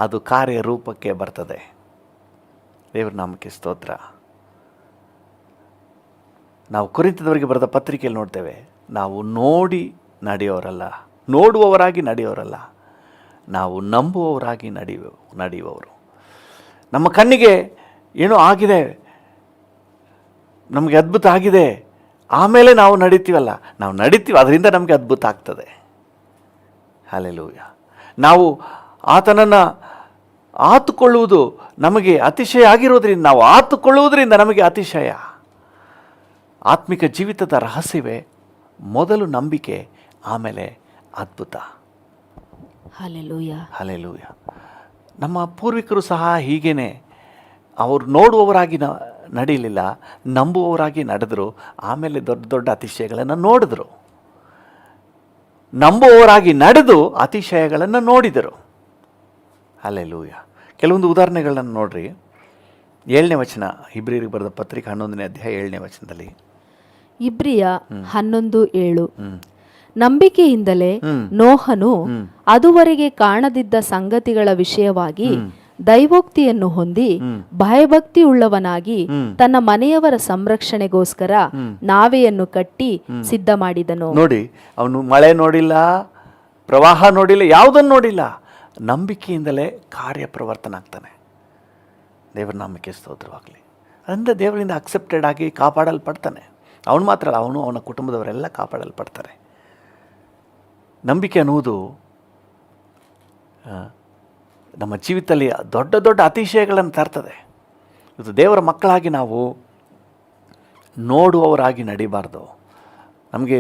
ಅದು ಕಾರ್ಯರೂಪಕ್ಕೆ ಬರ್ತದೆ. ದೇವರ ನಾಮಕ್ಕೆ ಸ್ತೋತ್ರ. ನಾವು ಕೊರಿಂಥದವರಿಗೆ ಬರೆದ ಪತ್ರಿಕೆಯಲ್ಲಿ ನೋಡ್ತೇವೆ, ನಾವು ನೋಡುವವರಾಗಿ ನಡೆಯೋರಲ್ಲ, ನಾವು ನಂಬುವವರಾಗಿ ನಡೆಯುವವರು. ನಮ್ಮ ಕಣ್ಣಿಗೆ ಏನೋ ಆಗಿದೆ, ನಮಗೆ ಅದ್ಭುತ ಆಗಿದೆ, ಆಮೇಲೆ ನಾವು ನಡೀತೀವಲ್ಲ, ನಾವು ನಡೀತೀವಿ, ಅದರಿಂದ ನಮಗೆ ಅದ್ಭುತ ಆಗ್ತದೆ. ಹಲ್ಲೆಲೂಯ. ನಾವು ಆತನನ್ನು ಆತುಕೊಳ್ಳುವುದು ನಮಗೆ ಅತಿಶಯ ಆಗಿರೋದ್ರಿಂದ, ನಾವು ಆತುಕೊಳ್ಳುವುದರಿಂದ ನಮಗೆ ಅತಿಶಯ. ಆತ್ಮಿಕ ಜೀವಿತದ ರಹಸ್ಯವೇ ಮೊದಲು ನಂಬಿಕೆ, ಆಮೇಲೆ ಅದ್ಭುತ. ಹಲ್ಲೆಲೂಯ. ಹಲ್ಲೆಲೂಯ. ನಮ್ಮ ಪೂರ್ವಿಕರು ಸಹ ಹೀಗೇನೆ, ಅವರು ನೋಡುವವರಾಗಿ ನಡೀಲಿಲ್ಲ, ನಂಬುವವರಾಗಿ ನಡೆದರು, ಆಮೇಲೆ ದೊಡ್ಡ ದೊಡ್ಡ ಅತಿಶಯಗಳನ್ನು ನೋಡಿದರು. ನಂಬುವವರಾಗಿ ನಡೆದು ಅತಿಶಯಗಳನ್ನು ನೋಡಿದರು. ಹಲ್ಲೆಲೂಯ. ಕೆಲವೊಂದು ಉದಾಹರಣೆಗಳನ್ನು ನೋಡ್ರಿ. 7ನೇ ವಚನ, ಇಬ್ರಿಯರಿಗೆ ಬರೆದ ಪತ್ರಿಕೆ 11ನೇ ಅಧ್ಯಾಯ 7ನೇ ವಚನದಲ್ಲಿ. ಇಬ್ರಿಯ 11:7 ನಂಬಿಕೆಯಿಂದಲೇ ನೋಹನು ಅದುವರೆಗೆ ಕಾಣದಿದ್ದ ಸಂಗತಿಗಳ ವಿಷಯವಾಗಿ ದೈವೋಕ್ತಿಯನ್ನು ಹೊಂದಿ ಭಯಭಕ್ತಿ ಉಳ್ಳವನಾಗಿ ತನ್ನ ಮನೆಯವರ ಸಂರಕ್ಷಣೆಗೋಸ್ಕರ ನಾವೆಯನ್ನು ಕಟ್ಟಿ ಸಿದ್ಧ ಮಾಡಿದನು. ನೋಡಿ, ಅವನು ಮಳೆ ನೋಡಿಲ್ಲ, ಪ್ರವಾಹ ನೋಡಿಲ್ಲ, ಯಾವುದನ್ನು ನೋಡಿಲ್ಲ, ನಂಬಿಕೆಯಿಂದಲೇ ಕಾರ್ಯಪ್ರವರ್ತನ ಆಗ್ತಾನೆ. ದೇವರ ನಾಮಕ್ಕೆ ಸ್ತೋತ್ರವಾಗಲಿ. ಅದರಿಂದ ದೇವರಿಂದ ಅಕ್ಸೆಪ್ಟೆಡ್ ಆಗಿ ಕಾಪಾಡಲ್ಪಡ್ತಾನೆ. ಅವನು ಮಾತ್ರ ಅಲ್ಲ, ಅವನು ಅವನ ಕುಟುಂಬದವರೆಲ್ಲ ಕಾಪಾಡಲ್ಪಡ್ತಾರೆ. ನಂಬಿಕೆ ಅನ್ನುವುದು ನಮ್ಮ ಜೀವಿತದಲ್ಲಿ ದೊಡ್ಡ ದೊಡ್ಡ ಅತಿಶಯಗಳನ್ನು ತರ್ತದೆ. ಇದು ದೇವರ ಮಕ್ಕಳಾಗಿ ನಾವು ನೋಡುವವರಾಗಿ ನಡಿಬಾರ್ದು. ನಮಗೆ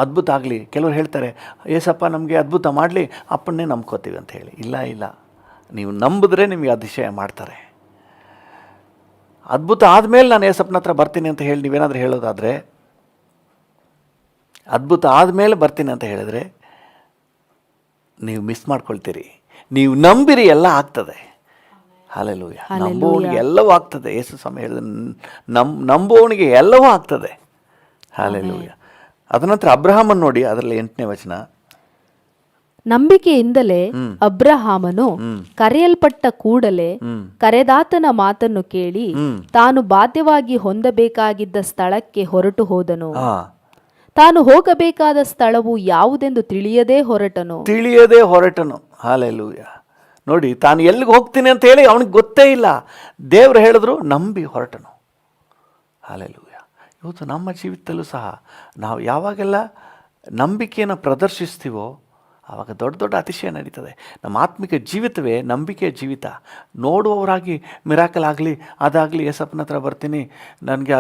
ಅದ್ಭುತ ಆಗಲಿ, ಕೆಲವರು ಹೇಳ್ತಾರೆ, ಏಸಪ್ಪ ನಮಗೆ ಅದ್ಭುತ ಮಾಡಲಿ, ಅಪ್ಪನ್ನೇ ನಂಬ್ಕೋತೀವಿ ಅಂತ ಹೇಳಿ. ಇಲ್ಲ, ನೀವು ನಂಬಿದ್ರೆ ನಿಮಗೆ ಅತಿಶಯ ಮಾಡ್ತಾರೆ. ಅದ್ಭುತ ಆದಮೇಲೆ ನಾನು ಏಸಪ್ಪನ ಹತ್ರ ಬರ್ತೀನಿ ಅಂತ ಹೇಳಿ ನೀವೇನಾದರೂ ಹೇಳೋದಾದರೆ, ಅದ್ಭುತ ಆದಮೇಲೆ ಬರ್ತೀನಿ ಅಂತ ಹೇಳಿದ್ರೆ ನೀವು ಮಿಸ್ ಮಾಡ್ಕೊಳ್ತೀರಿ. ನೀವು ನಂಬಿರಿ, ಎಲ್ಲ ಆಗ್ತದೆ. ಹಲ್ಲೆಲೂಯ. ನಂಬುವವನಿಗೆ ಎಲ್ಲವೂ ಆಗ್ತದೆ. ಯೇಸು ಸ್ವಾಮಿ ಹೇಳಿದ ನಂಬುವವನಿಗೆ ಎಲ್ಲವೂ ಆಗ್ತದೆ. ಹಲ್ಲೆಲೂಯ. ಅದನಂತರ ಅಬ್ರಹಾಮನ್ ನೋಡಿ, ಅದರಲ್ಲಿ 8ನೇ ವಚನ. ನಂಬಿಕೆಯಿಂದಲೇ ಅಬ್ರಹಾಮನು ಕರೆಯಲ್ಪಟ್ಟ ಕೂಡಲೇ ಕರೆದಾತನ ಮಾತನ್ನು ಕೇಳಿ ತಾನು ಬಾಧ್ಯವಾಗಿ ಹೊಂದಬೇಕಾಗಿದ್ದ ಸ್ಥಳಕ್ಕೆ ಹೊರಟು ಹೋದನು. ತಾನು ಹೋಗಬೇಕಾದ ಸ್ಥಳವು ಯಾವುದೆಂದು ತಿಳಿಯದೇ ಹೊರಟನು. ಹಲ್ಲೆಲೂಯ. ನೋಡಿ, ತಾನು ಎಲ್ಲಿಗೆ ಹೋಗ್ತೀನಿ ಅಂತ ಹೇಳಿ ಅವನಿಗೆ ಗೊತ್ತೇ ಇಲ್ಲ. ದೇವರು ಹೇಳಿದ್ರು, ನಂಬಿ ಹೊರಟನು. ಹಲ್ಲೆಲೂಯ. ಇವತ್ತು ನಮ್ಮ ಜೀವಿತದಲ್ಲೂ ಸಹ ನಾವು ಯಾವಾಗೆಲ್ಲ ನಂಬಿಕೆಯನ್ನು ಪ್ರದರ್ಶಿಸ್ತೀವೋ ಆವಾಗ ದೊಡ್ಡ ದೊಡ್ಡ ಅತಿಶಯ ನಡೀತದೆ. ನಮ್ಮ ಆತ್ಮಿಕ ಜೀವಿತವೇ ನಂಬಿಕೆಯ ಜೀವಿತ. ನೋಡುವವರಾಗಿ ಮಿರಾಕಲ್ ಆಗಲಿ, ಅದಾಗಲಿ, ಏಸಪ್ಪನ ಹತ್ರ ಬರ್ತೀನಿ, ನನಗೆ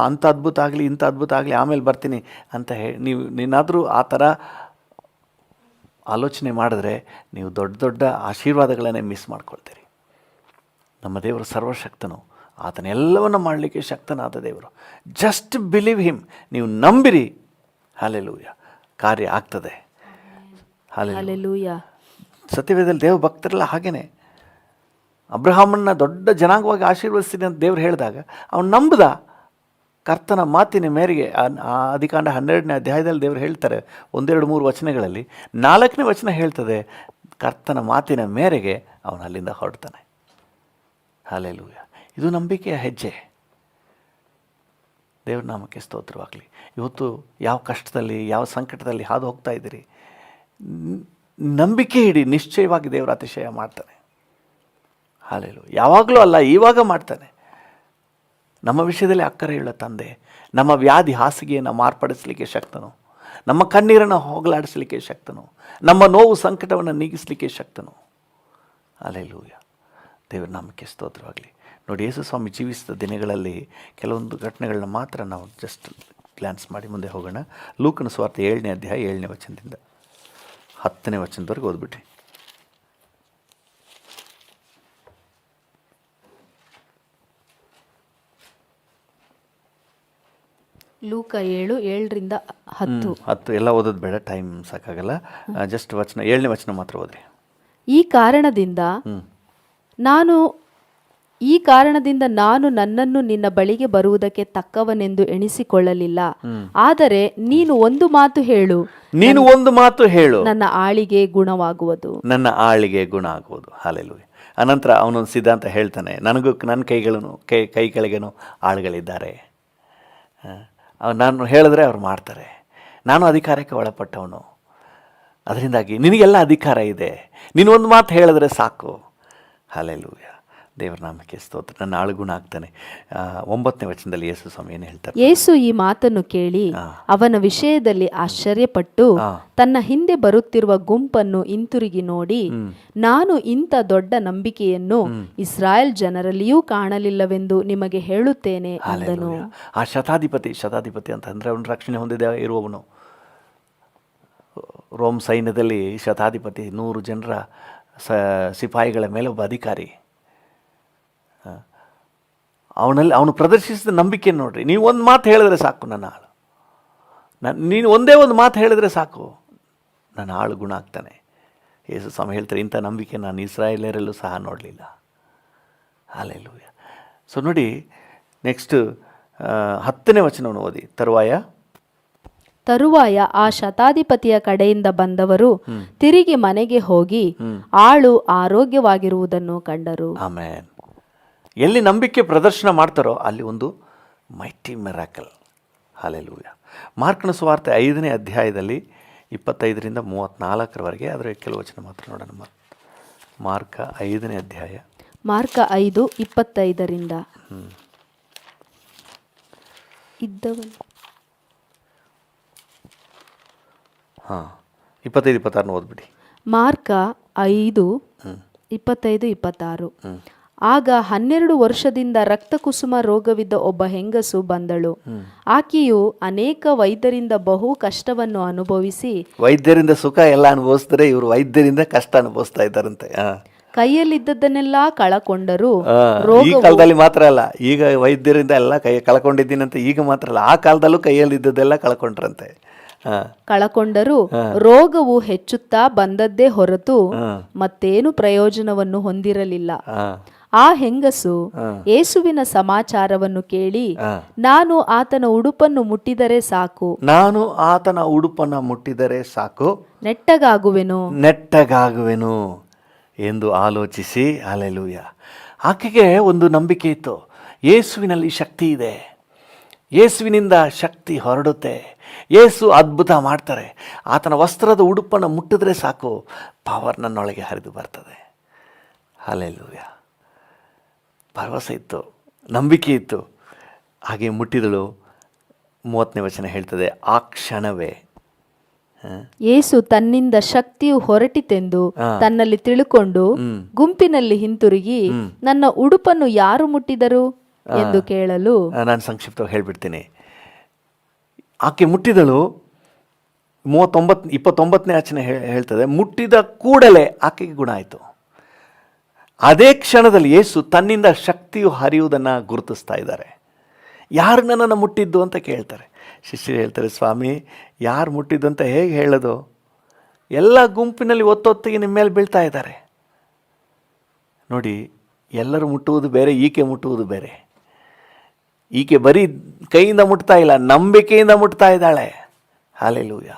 ಅಂಥ ಅದ್ಭುತ ಆಗಲಿ, ಇಂಥ ಅದ್ಭುತ ಆಗಲಿ, ಆಮೇಲೆ ಬರ್ತೀನಿ ಅಂತ ನೀನಾದರೂ ಆ ಥರ ಆಲೋಚನೆ ಮಾಡಿದ್ರೆ ನೀವು ದೊಡ್ಡ ದೊಡ್ಡ ಆಶೀರ್ವಾದಗಳನ್ನೇ ಮಿಸ್ ಮಾಡ್ಕೊಳ್ತೀರಿ. ನಮ್ಮ ದೇವರು ಸರ್ವಶಕ್ತನು, ಆತನೆಲ್ಲವನ್ನು ಮಾಡಲಿಕ್ಕೆ ಶಕ್ತನಾದ ದೇವರು. Just believe him. ನೀವು ನಂಬಿರಿ. ಹಲ್ಲೆಲೂಯ. ಕಾರ್ಯ ಆಗ್ತದೆ. ಹಲ್ಲೆಲೂಯ. ಸತ್ಯವೇದದಲ್ಲಿ ದೇವ ಭಕ್ತರೆಲ್ಲ ಹಾಗೇನೆ. ಅಬ್ರಹಾಮನ್ನ ದೊಡ್ಡ ಜನಾಂಗವಾಗಿ ಆಶೀರ್ವದಿಸ್ತೀನಿ ಅಂತ ದೇವರು ಹೇಳಿದಾಗ ಅವನು ನಂಬದ. ಕರ್ತನ ಮಾತಿನ ಮೇರೆಗೆ ಆದಿಕಾಂಡ 12ನೇ ಅಧ್ಯಾಯದಲ್ಲಿ ದೇವರು ಹೇಳ್ತಾರೆ 1, 2, 3 ವಚನಗಳಲ್ಲಿ. 4ನೇ ವಚನ ಹೇಳ್ತದೆ, ಕರ್ತನ ಮಾತಿನ ಮೇರೆಗೆ ಅವನು ಅಲ್ಲಿಂದ ಹೊರಡ್ತಾನೆ. ಹಲ್ಲೆಲೂಯ. ಇದು ನಂಬಿಕೆಯ ಹೆಜ್ಜೆ. ದೇವ್ರ ನಾಮಕ್ಕೆ ಸ್ತೋತ್ರವಾಗಲಿ. ಇವತ್ತು ಯಾವ ಕಷ್ಟದಲ್ಲಿ, ಯಾವ ಸಂಕಟದಲ್ಲಿ ಹಾದು ಹೋಗ್ತಾ ಇದ್ದೀರಿ, ನಂಬಿಕೆ ಇಡಿ, ನಿಶ್ಚಯವಾಗಿ ದೇವರ ಅತಿಶಯ ಮಾಡ್ತಾನೆ. ಹಲ್ಲೆಲೂಯ. ಯಾವಾಗಲೂ ಅಲ್ಲ, ಇವಾಗ ಮಾಡ್ತಾನೆ. ನಮ್ಮ ವಿಷಯದಲ್ಲಿ ಅಕ್ಕರೆಯುಳ್ಳ ತಂದೆ, ನಮ್ಮ ವ್ಯಾಧಿ ಹಾಸಿಗೆಯನ್ನು ಮಾರ್ಪಡಿಸಲಿಕ್ಕೆ ಶಕ್ತನು. ನಮ್ಮ ಕಣ್ಣೀರನ್ನು ಹೋಗಲಾಡಿಸಲಿಕ್ಕೆ ಶಕ್ತನು, ನಮ್ಮ ನೋವು ಸಂಕಟವನ್ನು ನೀಗಿಸಲಿಕ್ಕೆ ಶಕ್ತನು. ಹಲ್ಲೆಲೂಯ. ದೇವರ ನಾಮಕ್ಕೆ ಸ್ತೋತ್ರವಾಗಲಿ. ನೋಡಿ, ಯೇಸು ಸ್ವಾಮಿ ಜೀವಿಸಿದ ದಿನಗಳಲ್ಲಿ ಕೆಲವೊಂದು ಘಟನೆಗಳನ್ನ ಮಾತ್ರ ನಾವು ಜಸ್ಟ್ ಗ್ಲಾನ್ಸ್ ಮಾಡಿ ಮುಂದೆ ಹೋಗೋಣ. ಲೂಕನ ಸುವಾರ್ತೆ 7ನೇ ಅಧ್ಯಾಯ 7ನೇ ವಚನದಿಂದ 10ನೇ ವಚನದವರೆಗೆ ಓದ್ಬಿಟ್ರಿ. ಲೂಕ 7:7ರಿಂದ 10 ಎಲ್ಲ ಓದೋದು ಬೇಡ, ಟೈಮ್ ಸಾಕಾಗಲ್ಲ. ಜಸ್ಟ್ ವಚನ 7ನೇ ವಚನ ಮಾತ್ರ ಓದ್ರಿ. ಈ ಕಾರಣದಿಂದ ನಾನು ನನ್ನನ್ನು ನಿನ್ನ ಬಳಿಗೆ ಬರುವುದಕ್ಕೆ ತಕ್ಕವನೆಂದು ಎಣಿಸಿಕೊಳ್ಳಲಿಲ್ಲ. ಆದರೆ ನೀನು ಒಂದು ಮಾತು ಹೇಳು, ನನ್ನ ಆಳಿಗೆ ಗುಣವಾಗುವುದು. ಹಲ್ಲೆಲೂಯ. ಅನಂತರ ಅವನೊಂದು ಸಿದ್ಧಾಂತ ಹೇಳ್ತಾನೆ, ನನ್ನ ಕೈ ಕೆಳಗೇನು ಆಳುಗಳಿದ್ದಾರೆ, ನಾನು ಹೇಳಿದ್ರೆ ಅವ್ರು ಮಾಡ್ತಾರೆ, ನಾನು ಅಧಿಕಾರಕ್ಕೆ ಒಳಪಟ್ಟವನು, ಅದರಿಂದಾಗಿ ನಿನಗೆಲ್ಲ ಅಧಿಕಾರ ಇದೆ, ನೀನು ಒಂದು ಮಾತು ಹೇಳಿದ್ರೆ ಸಾಕು. ಹಲ್ಲೆಲೂಯ. ದೇವರ ನಾಮಕ್ಕೆ ಸ್ತೋತ್ರ. ನನ್ನ ಆಳುಗುಣ ಆಗ್ತಾನೆ. 9ನೇ ವಚನದಲ್ಲಿ ಯೇಸು ಸ್ವಾಮಿ ಏನು ಹೇಳ್ತಾರೆ? ಯೇಸು ಈ ಮಾತನ್ನು ಕೇಳಿ ಅವನ ವಿಷಯದಲ್ಲಿ ಆಶ್ಚರ್ಯಪಟ್ಟು ತನ್ನ ಹಿಂದೆ ಬರುತ್ತಿರುವ ಗುಂಪನ್ನು ಹಿಂತಿರುಗಿ ನೋಡಿ, ನಾನು ಇಂಥ ದೊಡ್ಡ ನಂಬಿಕೆಯನ್ನು ಇಸ್ರಾಯೇಲ್ ಜನರಲ್ಲಿಯೂ ಕಾಣಲಿಲ್ಲವೆಂದು ನಿಮಗೆ ಹೇಳುತ್ತೇನೆ ಅಂದನು. ಆ ಶತಾಧಿಪತಿ ಅಂತಂದ್ರೆ ಅವನು ರಕ್ಷಣೆ ಹೊಂದಿದ ಇರುವವನು. ರೋಮ್ ಸೈನ್ಯದಲ್ಲಿ ಶತಾಧಿಪತಿ 100 ಜನರ ಸಿಪಾಯಿಗಳ ಮೇಲೆ ಒಬ್ಬ ಅಧಿಕಾರಿ. ಅವನು ಪ್ರದರ್ಶಿಸಿದ ನಂಬಿಕೆ ನೋಡ್ರಿ. ನೀವು ಒಂದು ಮಾತು ಹೇಳಿದ್ರೆ ಸಾಕು, ನೀನು ಒಂದೇ ಒಂದು ಮಾತು ಹೇಳಿದ್ರೆ ಸಾಕು, ನನ್ನ ಆಳು ಗುಣ ಆಗ್ತಾನೆ. ಯೇಸು ಸ್ವಾಮಿ ಹೇಳ್ತಾರೆ, ಇಂಥ ನಂಬಿಕೆ ನಾನು ಇಸ್ರಾಯೇಲರಲ್ಲೂ ಸಹ ನೋಡಲಿಲ್ಲ. ಹಲ್ಲೆಲೂಯ. ಸೊ ನೋಡಿ, ನೆಕ್ಸ್ಟ್ 10ನೇ ವಚನವನ್ನು ಓದಿ. ತರುವಾಯ ಆ ಶತಾಧಿಪತಿಯ ಕಡೆಯಿಂದ ಬಂದವರು ತಿರುಗಿ ಮನೆಗೆ ಹೋಗಿ ಆಳು ಆರೋಗ್ಯವಾಗಿರುವುದನ್ನು ಕಂಡರು. ಆಮೆನ್. ಎಲ್ಲಿ ನಂಬಿಕೆ ಪ್ರದರ್ಶನ ಮಾಡ್ತಾರೋ ಅಲ್ಲಿ ಒಂದು ಮೈಟಿ ಮಿರಾಕಲ್. ಹಲ್ಲೆಲೂಯ. ಮಾರ್ಕನ ಸುವಾರ್ತೆ 5ನೇ ಅಧ್ಯಾಯದಲ್ಲಿ 25ರಿಂದ 34ರವರೆಗೆ, ಅದರ ಕೆಲವು ವಚನ ಮಾತ್ರ ನೋಡೋಣ. ಮಾರ್ಕ 5ನೇ ಅಧ್ಯಾಯ, ಮಾರ್ಕ 5:25ರಿಂದ ಇದ್ದವನು 25-26 ಓದ್ಬಿಡಿ. ಮಾರ್ಕ 5:25-26. ಆಗ 12 ವರ್ಷದಿಂದ ರಕ್ತಕುಸುಮ ರೋಗವಿದ್ದ ಒಬ್ಬ ಹೆಂಗಸು ಬಂದಳು. ಆಕೆಯು ಅನೇಕ ವೈದ್ಯರಿಂದ ಬಹು ಕಷ್ಟವನ್ನು ಅನುಭವಿಸಿ, ವೈದ್ಯರಿಂದ ಸುಖ ಎಲ್ಲ ಅನುಭವಿಸಿದ್ರೆ ಇವರು ವೈದ್ಯರಿಂದ ಕಷ್ಟ ಅನುಭವಿಸ್ತಾ ಇದ್ದಾರಂತೆ. ಕೈಯಲ್ಲಿದ್ದದ್ದನ್ನೆಲ್ಲ ಕಳಕೊಂಡರು. ಈ ಕಾಲದಲ್ಲಿ ಮಾತ್ರ ಅಲ್ಲ, ಈಗ ವೈದ್ಯರಿಂದ ಎಲ್ಲ ಕಳ್ಕೊಂಡಿದ್ದೀನಂತೆ. ಈಗ ಮಾತ್ರ ಅಲ್ಲ, ಆ ಕಾಲದಲ್ಲೂ ಕೈಯಲ್ಲಿದ್ದದ್ದೆಲ್ಲ ಕಳಕೊಂಡರು. ರೋಗವು ಹೆಚ್ಚುತ್ತಾ ಬಂದದ್ದೇ ಹೊರತು ಮತ್ತೇನು ಪ್ರಯೋಜನವನ್ನು ಹೊಂದಿರಲಿಲ್ಲ. ಆ ಹೆಂಗಸು ಯೇಸುವಿನ ಸಮಾಚಾರವನ್ನು ಕೇಳಿ, ನಾನು ಆತನ ಉಡುಪನ್ನು ಮುಟ್ಟಿದರೆ ಸಾಕು, ನೆಟ್ಟಗಾಗುವೆನು ಎಂದು ಆಲೋಚಿಸಿ, ಹಲ್ಲೆಲೂಯ. ಆಕೆಗೆ ಒಂದು ನಂಬಿಕೆ ಇತ್ತು, ಯೇಸುವಿನಲ್ಲಿ ಶಕ್ತಿ ಇದೆ, ಯೇಸುವಿನಿಂದ ಶಕ್ತಿ ಹೊರಡುತ್ತೆ, ಯೇಸು ಅದ್ಭುತ ಮಾಡ್ತಾರೆ, ಆತನ ವಸ್ತ್ರದ ಉಡುಪನ್ನು ಮುಟ್ಟಿದ್ರೆ ಸಾಕು, ಪವರ್ ನನ್ನೊಳಗೆ ಹರಿದು ಬರ್ತದೆ. ಹಲ್ಲೆಲೂಯ. ಭರವಸೆ ಇತ್ತು, ನಂಬಿಕೆ ಇತ್ತು. ಹಾಗೆ ಮುಟ್ಟಿದಳು. 30ನೇ ವಚನ ಹೇಳ್ತದೆ, ಆ ಕ್ಷಣವೇ ಯೇಸು ತನ್ನಿಂದ ಶಕ್ತಿಯು ಹೊರಟಿತೆಂದು ತನ್ನಲ್ಲಿ ತಿಳುಕೊಂಡು ಗುಂಪಿನಲ್ಲಿ ಹಿಂತಿರುಗಿ, ನನ್ನ ಉಡುಪನ್ನು ಯಾರು ಮುಟ್ಟಿದರು ಎಂದು ಕೇಳಲು, ನಾನು ಸಂಕ್ಷಿಪ್ತವಾಗಿ ಹೇಳ್ಬಿಡ್ತೀನಿ. ಆಕೆ ಮುಟ್ಟಿದಳು. 29ನೇ ವಚನ ಹೇಳ್ತದೆ, ಮುಟ್ಟಿದ ಕೂಡಲೇ ಆಕೆಗೆ ಗುಣ ಆಯಿತು. ಅದೇ ಕ್ಷಣದಲ್ಲಿ ಯೇಸು ತನ್ನಿಂದ ಶಕ್ತಿಯು ಹರಿಯುವುದನ್ನು ಗುರುತಿಸ್ತಾ ಇದ್ದಾರೆ. ಯಾರು ನನ್ನನ್ನು ಮುಟ್ಟಿದ್ದು ಅಂತ ಕೇಳ್ತಾರೆ. ಶಿಷ್ಯರು ಹೇಳ್ತಾರೆ, ಸ್ವಾಮಿ ಯಾರು ಮುಟ್ಟಿದ್ದು ಅಂತ ಹೇಗೆ ಹೇಳೋದು? ಎಲ್ಲ ಗುಂಪಿನಲ್ಲಿ ಒತ್ತೊತ್ತಿಗೆ ನಿಮ್ಮ ಮೇಲೆ ಬೀಳ್ತಾ ಇದ್ದಾರೆ. ನೋಡಿ, ಎಲ್ಲರೂ ಮುಟ್ಟುವುದು ಬೇರೆ, ಈಕೆ ಮುಟ್ಟುವುದು ಬೇರೆ. ಈಕೆ ಬರೀ ಕೈಯಿಂದ ಮುಟ್ತಾ ಇಲ್ಲ, ನಂಬಿಕೆಯಿಂದ ಮುಟ್ತಾ ಇದ್ದಾಳೆ. ಹಲ್ಲೆಲೂಯ.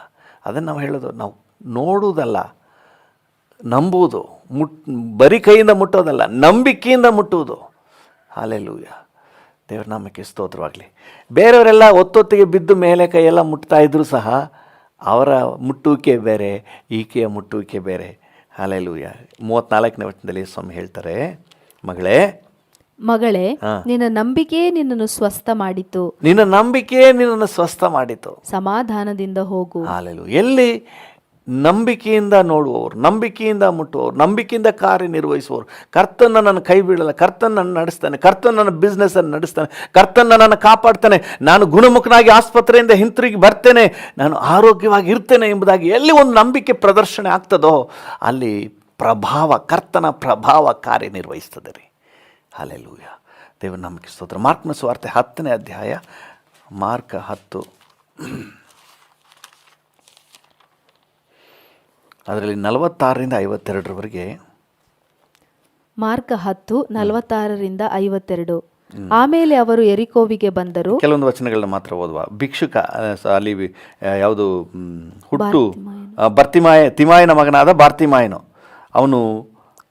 ಅದನ್ನು ನಾವು ಹೇಳೋದು, ನಾವು ನೋಡುವುದಲ್ಲ, ನಂಬುವುದು. ಬರೀ ಕೈಯಿಂದ ಮುಟ್ಟೋದಲ್ಲ, ನಂಬಿಕೆಯಿಂದ ಮುಟ್ಟುವುದು. ಹಲ್ಲೆಲೂಯ. ದೇವರ ನಾಮಕ್ಕೆ ಸ್ತೋತ್ರವಾಗಲಿ. ಬೇರೆಯವರೆಲ್ಲ ಒತ್ತೊತ್ತಿಗೆ ಬಿದ್ದು ಮೇಲೆ ಕೈಯೆಲ್ಲ ಮುಟ್ತಾ ಇದ್ರೂ ಸಹ ಅವರ ಮುಟ್ಟುವಿಕೆ ಬೇರೆ, ಈಕೆಯ ಮುಟ್ಟುವಿಕೆ ಬೇರೆ. ಹಲ್ಲೆಲೂಯ. 34ನೇ ವಚನದಲ್ಲಿ ಸ್ವಾಮಿ ಹೇಳ್ತಾರೆ, ಮಗಳೇ ಮಗಳೇ, ನಿನ್ನ ನಂಬಿಕೆಯೇ ನಿನ್ನನ್ನು ಸ್ವಸ್ಥ ಮಾಡಿತು. ನಿನ್ನ ನಂಬಿಕೆಯೇ ನಿನ್ನನ್ನು ಸ್ವಸ್ಥ ಮಾಡಿತು. ಸಮಾಧಾನದಿಂದ ಹೋಗು. ಹಾಲೆಲೂಯಾ. ಎಲ್ಲಿ ನಂಬಿಕೆಯಿಂದ ನೋಡುವವರು, ನಂಬಿಕೆಯಿಂದ ಮುಟ್ಟುವವರು, ನಂಬಿಕೆಯಿಂದ ಕಾರ್ಯನಿರ್ವಹಿಸುವವರು, ಕರ್ತನ ನನ್ನ ಕೈ ಬಿಡಲ್ಲ, ಕರ್ತನ ನನ್ನ ನಡೆಸ್ತಾನೆ, ಕರ್ತನ ನನ್ನ ಬಿಸ್ನೆಸ್ಸನ್ನು ನಡೆಸ್ತಾನೆ, ಕರ್ತನ ನನ್ನನ್ನು ಕಾಪಾಡ್ತಾನೆ, ನಾನು ಗುಣಮುಖನಾಗಿ ಆಸ್ಪತ್ರೆಯಿಂದ ಹಿಂತಿರುಗಿ ಬರ್ತೇನೆ, ನಾನು ಆರೋಗ್ಯವಾಗಿ ಇರ್ತೇನೆ ಎಂಬುದಾಗಿ ಎಲ್ಲಿ ಒಂದು ನಂಬಿಕೆ ಪ್ರದರ್ಶನ ಆಗ್ತದೋ ಅಲ್ಲಿ ಪ್ರಭಾವ, ಕರ್ತನ ಪ್ರಭಾವ ಕಾರ್ಯನಿರ್ವಹಿಸ್ತದೆ ರೀ. ಹಾಲೆಲೂಯಾ. ದೇವರ ನಂಬಿಕೆ ಸ್ತೋತ್ರ. ಮಾರ್ಕನ ಸುವಾರ್ತೆ 10ನೇ ಅಧ್ಯಾಯ, ಮಾರ್ಕ 10, ಅದರಲ್ಲಿ 46ರಿಂದ 52ರವರೆಗೆ. ಮಾರ್ಕ 10, 46ರಿಂದ 52. ಆಮೇಲೆ ಅವರು ಎರಿಕೋವಿಗೆ ಬಂದರು. ಕೆಲವೊಂದು ವಚನಗಳನ್ನ ಮಾತ್ರ ಓದುವ. ಭಿಕ್ಷುಕ ಅಲ್ಲಿ ಯಾವುದು ಹುಟ್ಟು ತಿಮಾಯನ ಮಗನಾದ ಬಾರ್ತಿಮಾಯನು, ಅವನು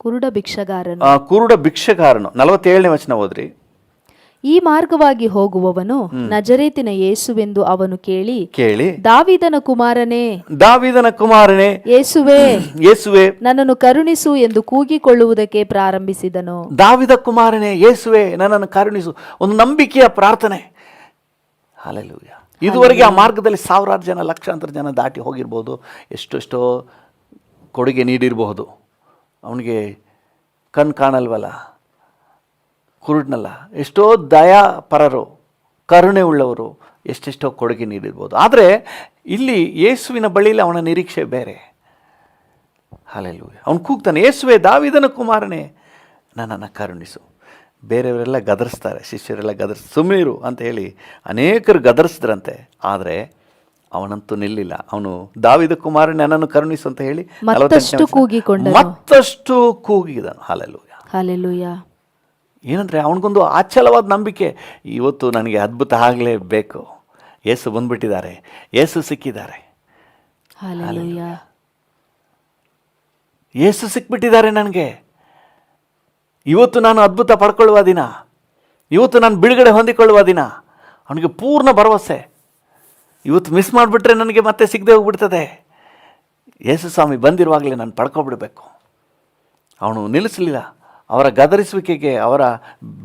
ಕುರುಡ ಭಿಕ್ಷಗಾರನು. 47ನೇ ವಚನ ಓದ್ರಿ. ಈ ಮಾರ್ಗವಾಗಿ ಹೋಗುವವನು ನಜರೇತಿನ ಯೇಸುವೆಂದು ಅವನು ಕೇಳಿ, ದಾವೀದನ ಕುಮಾರನೇ ಯೇಸುವೇ ನನ್ನನ್ನು ಕರುಣಿಸು ಎಂದು ಕೂಗಿಕೊಳ್ಳುವುದಕ್ಕೆ ಪ್ರಾರಂಭಿಸಿದನು. ದಾವೀದ ಕುಮಾರನೇ ಯೇಸುವೇ ನನ್ನನ್ನು ಕರುಣಿಸು, ಒಂದು ನಂಬಿಕೆಯ ಪ್ರಾರ್ಥನೆ. ಹಲ್ಲೆಲೂಯಾ. ಇದುವರೆಗೆ ಆ ಮಾರ್ಗದಲ್ಲಿ ಸಾವಿರಾರು ಜನ, ಲಕ್ಷಾಂತರ ಜನ ದಾಟಿ ಹೋಗಿರ್ಬೋದು, ಎಷ್ಟೆಷ್ಟೋ ಕೊಡುಗೆ ನೀಡಿರಬಹುದು. ಅವನಿಗೆ ಕಣ್ ಕಾಣಲ್ವಲ್ಲ, ಕುರುಡ್ನಲ್ಲ, ಎಷ್ಟೋ ದಯಾಪರರು, ಕರುಣೆ ಉಳ್ಳವರು ಎಷ್ಟೆಷ್ಟೋ ಕೊಡುಗೆ ನೀಡಿರ್ಬೋದು. ಆದರೆ ಇಲ್ಲಿ ಯೇಸುವಿನ ಬಳಿಯಲ್ಲಿ ಅವನ ನಿರೀಕ್ಷೆ ಬೇರೆ. ಹಲ್ಲೆಲೂಯಾ. ಅವನು ಕೂಗ್ತಾನೆ, ಯೇಸುವೇ ದಾವೀದನ ಕುಮಾರನೇ ನನ್ನನ್ನು ಕರುಣಿಸು. ಬೇರೆಯವರೆಲ್ಲ ಗದರಿಸ್ತಾರೆ, ಶಿಷ್ಯರೆಲ್ಲ ಸುಮ್ಮನಿರು ಅಂತ ಹೇಳಿ ಅನೇಕರು ಗದರಿಸಿದ್ರಂತೆ. ಆದರೆ ಅವನಂತೂ ನಿಲ್ಲಿಲ್ಲ. ಅವನು ದಾವೀದ ಕುಮಾರನೇ ನನ್ನನ್ನು ಕರುಣಿಸು ಅಂತ ಹೇಳಿ ಮತ್ತಷ್ಟು ಕೂಗಿದನು. ಹಲ್ಲೆಲೂಯಾ. ಏನಂದರೆ ಅವನಿಗೊಂದು ಅಚಲವಾದ ನಂಬಿಕೆ, ಇವತ್ತು ನನಗೆ ಅದ್ಭುತ ಆಗಲೇಬೇಕು, ಯೇಸು ಬಂದ್ಬಿಟ್ಟಿದ್ದಾರೆ, ಯೇಸು ಸಿಕ್ಕಿದ್ದಾರೆ, ಯೇಸು ಸಿಕ್ಬಿಟ್ಟಿದ್ದಾರೆ ನನಗೆ, ಇವತ್ತು ನಾನು ಅದ್ಭುತ ಪಡ್ಕೊಳ್ಳುವ ದಿನ, ಇವತ್ತು ನಾನು ಬಿಡುಗಡೆ ಹೊಂದಿಕೊಳ್ಳುವ ದಿನ. ಅವನಿಗೆ ಪೂರ್ಣ ಭರವಸೆ. ಇವತ್ತು ಮಿಸ್ ಮಾಡಿಬಿಟ್ರೆ ನನಗೆ ಮತ್ತೆ ಸಿಗದೆ ಹೋಗ್ಬಿಡ್ತದೆ. ಯೇಸು ಸ್ವಾಮಿ ಬಂದಿರುವಾಗಲೇ ನಾನು ಪಡ್ಕೊಬಿಡ್ಬೇಕು. ಅವನು ನಿಲ್ಲಿಸಲಿಲ್ಲ. ಅವರ ಗದರಿಸುವಿಕೆಗೆ, ಅವರ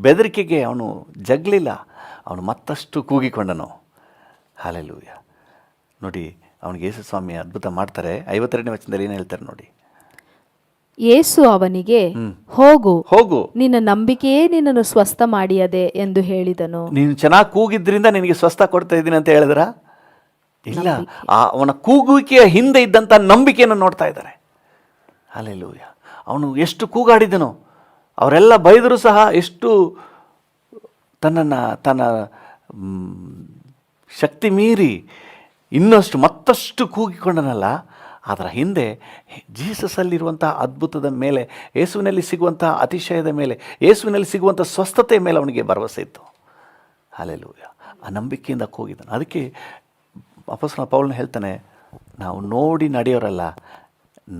ಬೆದರಿಕೆಗೆ ಅವನು ಜಗ್ಲಿಲ್ಲ. ಅವನು ಮತ್ತಷ್ಟು ಕೂಗಿಕೊಂಡನು. ಹಲ್ಲೆಲೂಯಾ. ನೋಡಿ, ಅವನಿಗೆ ಯೇಸು ಸ್ವಾಮಿ ಅದ್ಭುತ ಮಾಡ್ತಾರೆ. 52ನೇ ವಚನದಲ್ಲಿ ಏನು ಹೇಳ್ತಾರೆ ನೋಡಿ. ಯೇಸು ಅವನಿಗೆ, ಹೋಗು, ನಿನ್ನ ನಂಬಿಕೆಯೇ ನಿನ್ನನ್ನು ಸ್ವಸ್ಥ ಮಾಡಿಯದೆ ಎಂದು ಹೇಳಿದನು. ನೀನು ಚೆನ್ನಾಗಿ ಕೂಗಿದ್ರಿಂದ ನಿನಗೆ ಸ್ವಸ್ಥ ಕೊಡ್ತಾ ಇದ್ದೀನಿ ಅಂತ ಹೇಳಿದ್ರ? ಇಲ್ಲ, ಅವನ ಕೂಗುವಿಕೆಯ ಹಿಂದೆ ಇದ್ದಂಥ ನಂಬಿಕೆಯನ್ನು ನೋಡ್ತಾ ಇದ್ದಾರೆ. ಹಲ್ಲೆಲೂಯಾ. ಅವನು ಎಷ್ಟು ಕೂಗಾಡಿದನು, ಅವರೆಲ್ಲ ಬೈದರೂ ಸಹ ಎಷ್ಟು ತನ್ನ ಶಕ್ತಿ ಮೀರಿ ಇನ್ನಷ್ಟು ಮತ್ತಷ್ಟು ಕೂಗಿಕೊಂಡನಲ್ಲ. ಅದರ ಹಿಂದೆ ಜೀಸಸಲ್ಲಿರುವಂಥ ಅದ್ಭುತದ ಮೇಲೆ, ಯೇಸುವಿನಲ್ಲಿ ಸಿಗುವಂಥ ಅತಿಶಯದ ಮೇಲೆ, ಯೇಸುವಿನಲ್ಲಿ ಸಿಗುವಂಥ ಸ್ವಸ್ಥತೆಯ ಮೇಲೆ ಅವನಿಗೆ ಭರವಸೆ ಇತ್ತು. ಹಲ್ಲೆಲೂಯಾ. ಆ ನಂಬಿಕೆಯಿಂದ ಕೂಗಿದನು. ಅದಕ್ಕೆ ಅಪೊಸ್ತಲ ಪೌಲನು ಹೇಳ್ತಾನೆ, ನಾವು ನೋಡಿ ನಡೆಯೋರಲ್ಲ,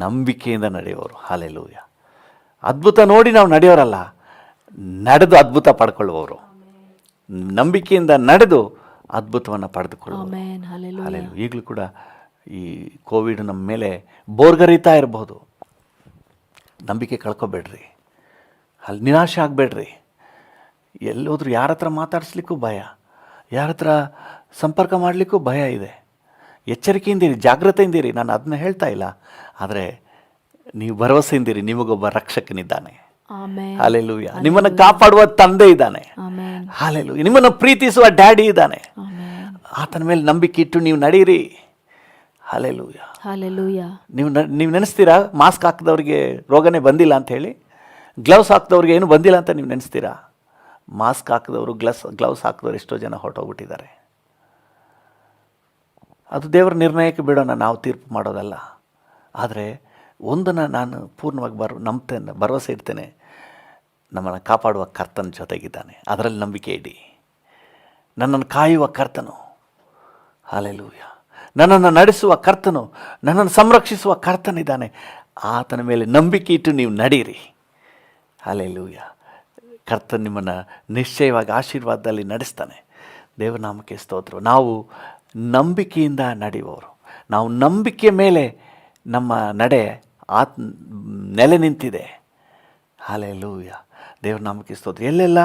ನಂಬಿಕೆಯಿಂದ ನಡೆಯೋರು. ಹಲ್ಲೆಲೂಯಾ. ಅದ್ಭುತ ನೋಡಿ ನಾವು ನಡೆಯೋರಲ್ಲ, ನಡೆದು ಅದ್ಭುತ ಪಡ್ಕೊಳ್ಳುವವರು. ನಂಬಿಕೆಯಿಂದ ನಡೆದು ಅದ್ಭುತವನ್ನು ಪಡೆದುಕೊಳ್ಳುವರು. ಹಲ್ಲೆಲೂಯಾ. ಈಗಲೂ ಕೂಡ ಈ ಕೋವಿಡ್ ನಮ್ಮ ಮೇಲೆ ಬೋರ್ಗರೀತಾ ಇರಬಹುದು. ನಂಬಿಕೆ ಕಳ್ಕೊಬೇಡ್ರಿ, ಅಲ್ಲಿ ನಿರಾಶೆ ಆಗಬೇಡ್ರಿ. ಎಲ್ಲೋದ್ರೂ ಯಾರ ಹತ್ರ ಮಾತಾಡಿಸ್ಲಿಕ್ಕೂ ಭಯ, ಯಾರ ಹತ್ರ ಸಂಪರ್ಕ ಮಾಡಲಿಕ್ಕೂ ಭಯ ಇದೆ. ಎಚ್ಚರಿಕೆಯಿಂದಿರಿ, ಜಾಗ್ರತೆಯಿಂದಿರಿ. ನಾನು ಅದನ್ನ ಹೇಳ್ತಾ ಇಲ್ಲ, ಆದರೆ ನೀವು ಭರವಸೆಯಿಂದಿರಿ, ನಿಮಗೊಬ್ಬ ರಕ್ಷಕನಿದ್ದಾನೆ. ಹಲ್ಲೆಲೂಯಾ. ನಿಮ್ಮನ್ನು ಕಾಪಾಡುವ ತಂದೆ ಇದ್ದಾನೆ. ಹಲ್ಲೆಲೂಯಾ. ನಿಮ್ಮನ್ನು ಪ್ರೀತಿಸುವ ಡ್ಯಾಡಿ ಇದ್ದಾನೆ. ಆತನ ಮೇಲೆ ನಂಬಿಕೆ ಇಟ್ಟು ನೀವು ನಡೀರಿ. ಹಲ್ಲೆಲೂಯಾ. ಹಲ್ಲೆಲೂಯಾ. ನೀವು ನೆನೆಸ್ತೀರಾ ಮಾಸ್ಕ್ ಹಾಕಿದವ್ರಿಗೆ ರೋಗನೇ ಬಂದಿಲ್ಲ ಅಂತ ಹೇಳಿ? ಗ್ಲೌಸ್ ಹಾಕಿದವ್ರಿಗೆ ಏನು ಬಂದಿಲ್ಲ ಅಂತ ನೀವು ನೆನೆಸ್ತೀರಾ? ಮಾಸ್ಕ್ ಹಾಕಿದವರು, ಗ್ಲೌಸ್ ಹಾಕಿದವರು ಎಷ್ಟೋ ಜನ ಹೊರಟೋಗ್ಬಿಟ್ಟಿದ್ದಾರೆ. ಅದು ದೇವರ ನಿರ್ಣಯಕ್ಕೆ ಬಿಡೋಣ, ನಾವು ತೀರ್ಪು ಮಾಡೋದಲ್ಲ. ಆದರೆ ಒಂದನ್ನು ನಾನು ಪೂರ್ಣವಾಗಿ ನಂಬ್ತೇನೆ, ಭರವಸೆ ಇಡ್ತೇನೆ, ನಮ್ಮನ್ನು ಕಾಪಾಡುವ ಕರ್ತನ ಜೊತೆಗಿದ್ದಾನೆ. ಅದರಲ್ಲಿ ನಂಬಿಕೆ ಇಡಿ. ನನ್ನನ್ನು ಕಾಯುವ ಕರ್ತನು, ಹಲ್ಲೆಲೂಯಾ, ನನ್ನನ್ನು ನಡೆಸುವ ಕರ್ತನು, ನನ್ನನ್ನು ಸಂರಕ್ಷಿಸುವ ಕರ್ತನಿದ್ದಾನೆ. ಆತನ ಮೇಲೆ ನಂಬಿಕೆ ಇಟ್ಟು ನೀವು ನಡೀರಿ. ಹಲ್ಲೆಲೂಯಾ. ಕರ್ತನು ನಿಮ್ಮನ್ನು ನಿಶ್ಚಯವಾಗಿ ಆಶೀರ್ವಾದದಲ್ಲಿ ನಡೆಸ್ತಾನೆ. ದೇವನಾಮಕ್ಕೆ ಸ್ತೋತ್ರ. ನಾವು ನಂಬಿಕೆಯಿಂದ ನಡೆಯುವವರು. ನಾವು ನಂಬಿಕೆ ಮೇಲೆ ನಮ್ಮ ನಡೆ ನೆಲೆ ನಿಂತಿದೆ. ಹಲ್ಲೆಲೂಯಾ. ದೇವ್ರ ನಾಮಕ್ಕೆ ಸ್ತೋತ್ರ. ಎಲ್ಲೆಲ್ಲ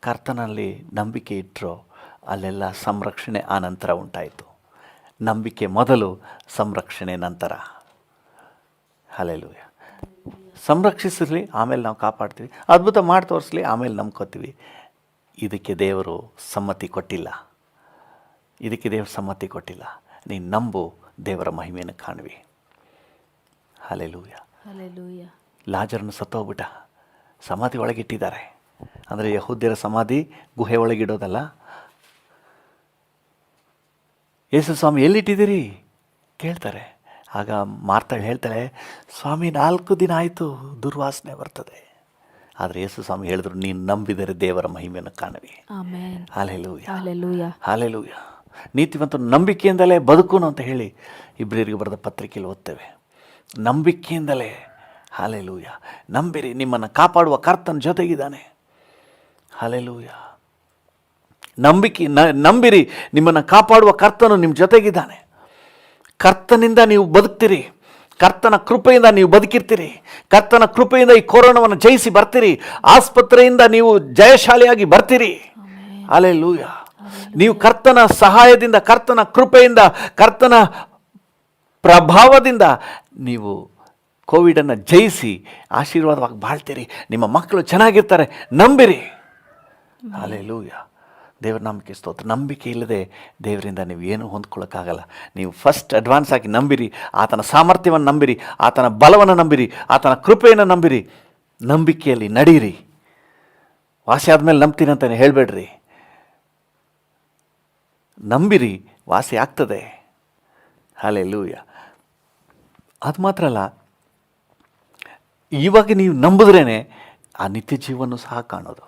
ಕರ್ತನಲ್ಲಿ ನಂಬಿಕೆ ಇಟ್ಟರೋ ಅಲ್ಲೆಲ್ಲ ಸಂರಕ್ಷಣೆ ಆನಂತರ ಉಂಟಾಯಿತು. ನಂಬಿಕೆ ಮೊದಲು, ಸಂರಕ್ಷಣೆ ನಂತರ. ಹಲ್ಲೆಲೂಯಾ. ಸಂರಕ್ಷಿಸಲಿ, ಆಮೇಲೆ ನಾವು ಕಾಪಾಡ್ತೀವಿ. ಅದ್ಭುತ ಮಾಡಿ ತೋರಿಸ್ಲಿ, ಆಮೇಲೆ ನಂಬ್ಕೋತೀವಿ. ಇದಕ್ಕೆ ದೇವರು ಸಮ್ಮತಿ ಕೊಟ್ಟಿಲ್ಲ. ಇದಕ್ಕೆ ದೇವರು ಸಮ್ಮತಿ ಕೊಟ್ಟಿಲ್ಲ. ನೀನು ನಂಬು, ದೇವರ ಮಹಿಮೆಯನ್ನು ಕಾಣುವಿ. ಹಲ್ಲೆಲೂಯಾ. ಹಲ್ಲೆಲೂಯಾ. ಲಾಜರನ್ನು ಸತ್ತೋಗ್ಬಿಟ್ಟ, ಸಮಾಧಿ ಒಳಗಿಟ್ಟಿದ್ದಾರೆ. ಅಂದರೆ ಯಹೂದ್ಯರ ಸಮಾಧಿ ಗುಹೆ ಒಳಗಿಡೋದಲ್ಲ. ಯೇಸು ಸ್ವಾಮಿ ಎಲ್ಲಿಟ್ಟಿದ್ದೀರಿ ಕೇಳ್ತಾರೆ. ಆಗ ಮಾರ್ತಾಳೆ ಹೇಳ್ತಾಳೆ, ಸ್ವಾಮಿ 4 ದಿನ ಆಯಿತು, ದುರ್ವಾಸನೆ ಬರ್ತದೆ. ಆದರೆ ಯೇಸು ಸ್ವಾಮಿ ಹೇಳಿದ್ರು, ನೀನು ನಂಬಿದರೆ ದೇವರ ಮಹಿಮೆಯನ್ನು ಕಾಣುವಿ. ಆಮೆನ್. ಹಲ್ಲೆಲೂಯಾ. ಹಲ್ಲೆಲೂಯಾ. ಹಲ್ಲೆಲೂಯಾ. ನೀತಿವಂತ ನಂಬಿಕೆಯಿಂದಲೇ ಬದುಕುನು ಅಂತ ಹೇಳಿ ಇಬ್ರಿಯರಿಗೆ ಬರೆದ ಪತ್ರಿಕೆಯಲ್ಲಿ ಓದ್ತೇವೆ. ನಂಬಿಕೆಯಿಂದಲೇ. ಹಲ್ಲೆಲೂಯಾ. ನಂಬಿರಿ, ನಿಮ್ಮನ್ನು ಕಾಪಾಡುವ ಕರ್ತನ ಜೊತೆಗಿದ್ದಾನೆ. ಹಲ್ಲೆಲೂಯಾ. ನಂಬಿರಿ, ನಿಮ್ಮನ್ನು ಕಾಪಾಡುವ ಕರ್ತನು ನಿಮ್ಮ ಜೊತೆಗಿದ್ದಾನೆ. ಕರ್ತನಿಂದ ನೀವು ಬದುಕ್ತೀರಿ. ಕರ್ತನ ಕೃಪೆಯಿಂದ ನೀವು ಬದುಕಿರ್ತೀರಿ. ಕರ್ತನ ಕೃಪೆಯಿಂದ ಈ ಕೊರೋನಾವನ್ನು ಜಯಿಸಿ ಬರ್ತೀರಿ. ಆಸ್ಪತ್ರೆಯಿಂದ ನೀವು ಜಯಶಾಲಿಯಾಗಿ ಬರ್ತೀರಿ. ಹಲ್ಲೆಲೂಯಾ. ನೀವು ಕರ್ತನ ಸಹಾಯದಿಂದ, ಕರ್ತನ ಕೃಪೆಯಿಂದ, ಕರ್ತನ ಪ್ರಭಾವದಿಂದ ನೀವು ಕೋವಿಡನ್ನು ಜಯಿಸಿ ಆಶೀರ್ವಾದವಾಗಿ ಬಾಳ್ತೀರಿ. ನಿಮ್ಮ ಮಕ್ಕಳು ಚೆನ್ನಾಗಿರ್ತಾರೆ. ನಂಬಿರಿ. ಹಲ್ಲೆಲೂಯಾ. ದೇವರ ನಂಬಿಕೆ ಸ್ತೋತ್ರ. ನಂಬಿಕೆ ಇಲ್ಲದೆ ದೇವರಿಂದ ನೀವು ಏನೂ ಹೊಂದ್ಕೊಳ್ಳೋಕ್ಕಾಗಲ್ಲ. ನೀವು ಫಸ್ಟ್ ಅಡ್ವಾನ್ಸ್ ಆಗಿ ನಂಬಿರಿ. ಆತನ ಸಾಮರ್ಥ್ಯವನ್ನು ನಂಬಿರಿ, ಆತನ ಬಲವನ್ನು ನಂಬಿರಿ, ಆತನ ಕೃಪೆಯನ್ನು ನಂಬಿರಿ. ನಂಬಿಕೆಯಲ್ಲಿ ನಡೀರಿ. ವಾಸಿ ಆದಮೇಲೆ ನಂಬ್ತೀನಿ ಅಂತಾನೆ ಹೇಳಬೇಡ್ರಿ. ನಂಬಿರಿ, ವಾಸಿ ಆಗ್ತದೆ. ಹಲ್ಲೆಲೂಯಾ. ಅದು ಮಾತ್ರ ಅಲ್ಲ, ಇವಾಗ ನೀವು ನಂಬಿದ್ರೇ ಆ ನಿತ್ಯ ಜೀವನೂ ಸಹ ಕಾಣೋದು.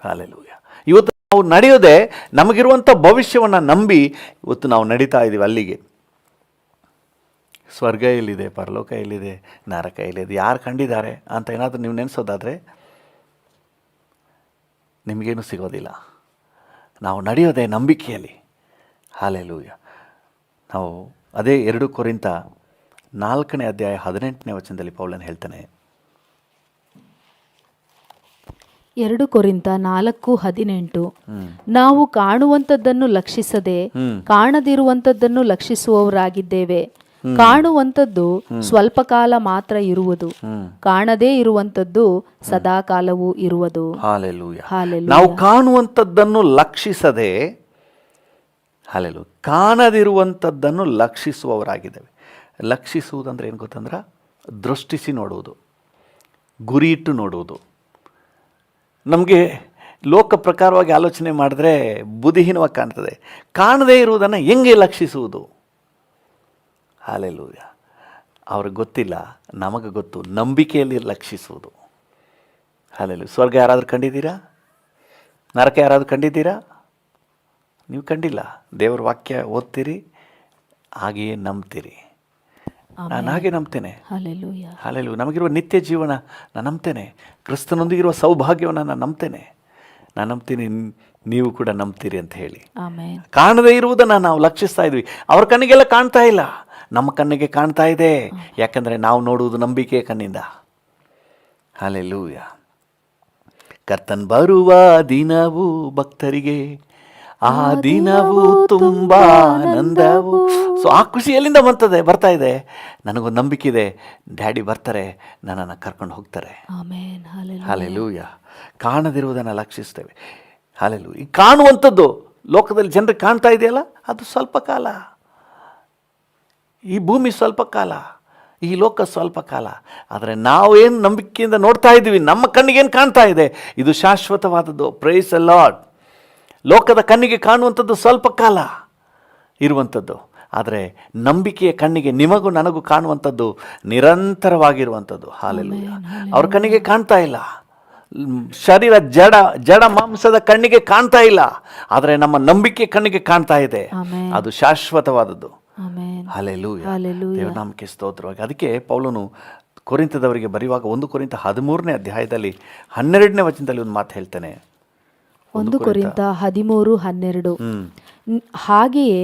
ಹಲ್ಲೆಲೂಯಾ. ಇವತ್ತು ನಾವು ನಡೆಯೋದೇ ನಮಗಿರುವಂಥ ಭವಿಷ್ಯವನ್ನು ನಂಬಿ ಇವತ್ತು ನಾವು ನಡೀತಾ ಇದ್ದೀವಿ ಅಲ್ಲಿಗೆ. ಸ್ವರ್ಗ ಎಲ್ಲಿದೆ, ಪರಲೋಕ ಎಲ್ಲಿದೆ, ನರಕ ಎಲ್ಲಿದೆ, ಯಾರು ಕಂಡಿದ್ದಾರೆ ಅಂತ ಏನಾದರೂ ನೀವು ನೆನೆಸೋದಾದರೆ ನಿಮಗೇನು ಸಿಗೋದಿಲ್ಲ. ನಾವು ನಡೆಯೋದೇ ನಂಬಿಕೆಯಲ್ಲಿ. ಹಲ್ಲೆಲೂಯಾ. ನಾವು ಅದೇ 2 ಕೊರಿಂಥ 4ನೇ ಅಧ್ಯಾಯ 18ನೇ ವಚನದಲ್ಲಿ ಪೌಲನು ಹೇಳ್ತಾನೆ. 2 ಕೊರಿಂಥ 4:18, ನಾವು ಕಾಣುವಂಥದ್ದನ್ನು ಲಕ್ಷಿಸದೆ ಕಾಣದಿರುವಂಥದ್ದನ್ನು ಲಕ್ಷಿಸುವವರಾಗಿದ್ದೇವೆ. ಕಾಣುವಂಥದ್ದು ಸ್ವಲ್ಪ ಕಾಲ ಮಾತ್ರ ಇರುವುದು, ಕಾಣದೇ ಇರುವಂಥದ್ದು ಸದಾಕಾಲವೂ ಇರುವುದು. ಹಲ್ಲೆಲೂಯಾ. ನಾವು ಕಾಣುವಂಥದ್ದನ್ನು ಲಕ್ಷಿಸದೆ, ಹಲ್ಲೆಲೂಯಾ, ಕಾಣದಿರುವಂಥದ್ದನ್ನು ಲಕ್ಷಿಸುವವರಾಗಿದ್ದೇವೆ. ಲಕ್ಷಿಸುವುದಂದ್ರೆ ಏನು ಗೊತ್ತಂದ್ರೆ, ದೃಷ್ಟಿಸಿ ನೋಡುವುದು, ಗುರಿ ಇಟ್ಟು ನೋಡುವುದು. ನಮಗೆ ಲೋಕ ಪ್ರಕಾರವಾಗಿ ಆಲೋಚನೆ ಮಾಡಿದ್ರೆ ಬುದ್ಧಿಹೀನವಾಗಿ ಕಾಣ್ತದೆ. ಕಾಣದೇ ಇರುವುದನ್ನು ಹೆಂಗೆ ಲಕ್ಷಿಸುವುದು? ಹಲ್ಲೆಲೂಯಾ. ಅವ್ರಿಗೆ ಗೊತ್ತಿಲ್ಲ, ನಮಗೆ ಗೊತ್ತು. ನಂಬಿಕೆಯಲ್ಲಿ ಲಕ್ಷಿಸುವುದು. ಹಲ್ಲೆಲೂಯಾ. ಸ್ವರ್ಗ ಯಾರಾದರೂ ಕಂಡಿದ್ದೀರಾ? ನರಕ ಯಾರಾದರೂ ಕಂಡಿದ್ದೀರಾ? ನೀವು ಕಂಡಿಲ್ಲ. ದೇವರ ವಾಕ್ಯ ಓದ್ತೀರಿ, ಹಾಗೆಯೇ ನಂಬ್ತೀರಿ. ನಾನು ಹಾಗೆ ನಂಬ್ತೇನೆ. ಹಲ್ಲೆಲೂಯಾ. ಹಲ್ಲೆಲೂಯಾ. ನಮಗಿರುವ ನಿತ್ಯ ಜೀವನ ನಾನು ನಂಬ್ತೇನೆ. ಕ್ರಿಸ್ತನೊಂದಿಗಿರುವ ಸೌಭಾಗ್ಯವನ್ನು ನಾನು ನಂಬ್ತೇನೆ. ನಾನು ನಂಬ್ತೀನಿ, ನೀವು ಕೂಡ ನಂಬ್ತೀರಿ ಅಂತ ಹೇಳಿ. ಆಮೆನ್. ಕಾಣದೇ ಇರುವುದನ್ನು ನಾವು ಲಕ್ಷಿಸ್ತಾ ಇದ್ವಿ. ಅವ್ರ ಕಣ್ಣಿಗೆಲ್ಲ ಕಾಣ್ತಾ ಇಲ್ಲ, ನಮ್ಮ ಕಣ್ಣಿಗೆ ಕಾಣ್ತಾ ಇದೆ. ಯಾಕಂದರೆ ನಾವು ನೋಡುವುದು ನಂಬಿಕೆಯ ಕಣ್ಣಿಂದ. ಹಲ್ಲೆಲೂಯಾ. ಕರ್ತನ್ ಬರುವ ದಿನವು ಭಕ್ತರಿಗೆ ಆ ದಿನವು ತುಂಬ ಆನಂದವು. ಸೊ ಆ ಖುಷಿ ಎಲ್ಲಿಂದ ಬರ್ತಾ ಇದೆ? ನನಗೊಂದು ನಂಬಿಕೆ ಇದೆ, ಡ್ಯಾಡಿ ಬರ್ತಾರೆ, ನನ್ನನ್ನು ಕರ್ಕೊಂಡು ಹೋಗ್ತಾರೆ. ಆಮೆನ್. ಹಲ್ಲೆಲೂಯಾ. ಕಾಣದಿರುವುದನ್ನು ಲಕ್ಷಿಸ್ತೇವೆ. ಹಲ್ಲೆಲೂಯಾ. ಈ ಕಾಣುವಂಥದ್ದು ಲೋಕದಲ್ಲಿ ಜನರಿಗೆ ಕಾಣ್ತಾ ಇದೆಯಲ್ಲ, ಅದು ಸ್ವಲ್ಪ ಕಾಲ. ಈ ಭೂಮಿ ಸ್ವಲ್ಪ ಕಾಲ, ಈ ಲೋಕ ಸ್ವಲ್ಪ ಕಾಲ. ಆದರೆ ನಾವು ಏನು ನಂಬಿಕೆಯಿಂದ ನೋಡ್ತಾ ಇದ್ದೀವಿ, ನಮ್ಮ ಕಣ್ಣಿಗೇನು ಕಾಣ್ತಾ ಇದೆ, ಇದು ಶಾಶ್ವತವಾದದ್ದು. Praise the lord. ಲೋಕದ ಕಣ್ಣಿಗೆ ಕಾಣುವಂಥದ್ದು ಸ್ವಲ್ಪ ಕಾಲ ಇರುವಂಥದ್ದು. ಆದರೆ ನಂಬಿಕೆಯ ಕಣ್ಣಿಗೆ, ನಿಮಗೂ ನನಗೂ ಕಾಣುವಂಥದ್ದು ನಿರಂತರವಾಗಿರುವಂಥದ್ದು. ಹಲ್ಲೆಲೂಯಾ. ಅವ್ರ ಕಣ್ಣಿಗೆ ಕಾಣ್ತಾ ಇಲ್ಲ, ಶರೀರ ಜಡ ಮಾಂಸದ ಕಣ್ಣಿಗೆ ಕಾಣ್ತಾ ಇಲ್ಲ. ಆದರೆ ನಮ್ಮ ನಂಬಿಕೆ ಕಣ್ಣಿಗೆ ಕಾಣ್ತಾ ಇದೆ, ಅದು ಶಾಶ್ವತವಾದದ್ದು. ಹಲ್ಲೆಲೂಯಾ. ದೇವರ ನಾಮಕ್ಕೆ ಸ್ತೋತ್ರವಾಗಿ. ಅದಕ್ಕೆ ಪೌಲನು ಕೊರಿಂಥದವರಿಗೆ ಬರೆಯುವಾಗ 1 ಕೊರಿಂಥ 13ನೇ ಅಧ್ಯಾಯದಲ್ಲಿ 12ನೇ ವಚನದಲ್ಲಿ ಒಂದು ಮಾತು ಹೇಳ್ತಾನೆ. 1 ಕೊರಿಂಥ 13:12, ಹಾಗೆಯೇ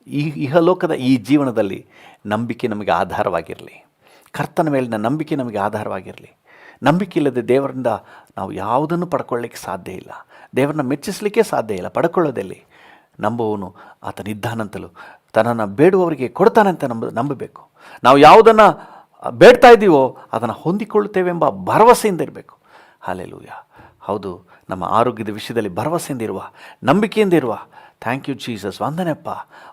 ಇಹಲೋಕದ ಈ ಜೀವನದಲ್ಲಿ ನಂಬಿಕೆ ನಮಗೆ ಆಧಾರವಾಗಿರಲಿ. ಕರ್ತನ ಮೇಲಿನ ನಂಬಿಕೆ ನಮಗೆ ಆಧಾರವಾಗಿರಲಿ. ನಂಬಿಕೆ ಇಲ್ಲದೆ ದೇವರಿಂದ ನಾವು ಯಾವುದನ್ನು ಪಡ್ಕೊಳ್ಳಿಕ್ಕೆ ಸಾಧ್ಯ ಇಲ್ಲ. ದೇವರನ್ನ ಮೆಚ್ಚಿಸಲಿಕ್ಕೆ ಸಾಧ್ಯ ಇಲ್ಲ. ಪಡ್ಕೊಳ್ಳೋದಲ್ಲಿ ನಂಬುವವನು ಆತನಿದ್ದಾನಂತಲೂ ತನ್ನನ್ನು ಬೇಡುವವರಿಗೆ ಕೊಡ್ತಾನಂತ ನಂಬಬೇಕು. ನಾವು ಯಾವುದನ್ನು ಬೇಡ್ತಾ ಇದ್ದೀವೋ ಅದನ್ನು ಹೊಂದಿಕೊಳ್ಳುತ್ತೇವೆಂಬ ಭರವಸೆಯಿಂದ ಇರಬೇಕು. ಹಲ್ಲೆಲೂಯಾ. ಹೌದು, ನಮ್ಮ ಆರೋಗ್ಯದ ವಿಷಯದಲ್ಲಿ ಭರವಸೆಯಿಂದ ಇರುವ, ನಂಬಿಕೆಯಿಂದ ಇರುವ. Thank you Jesus.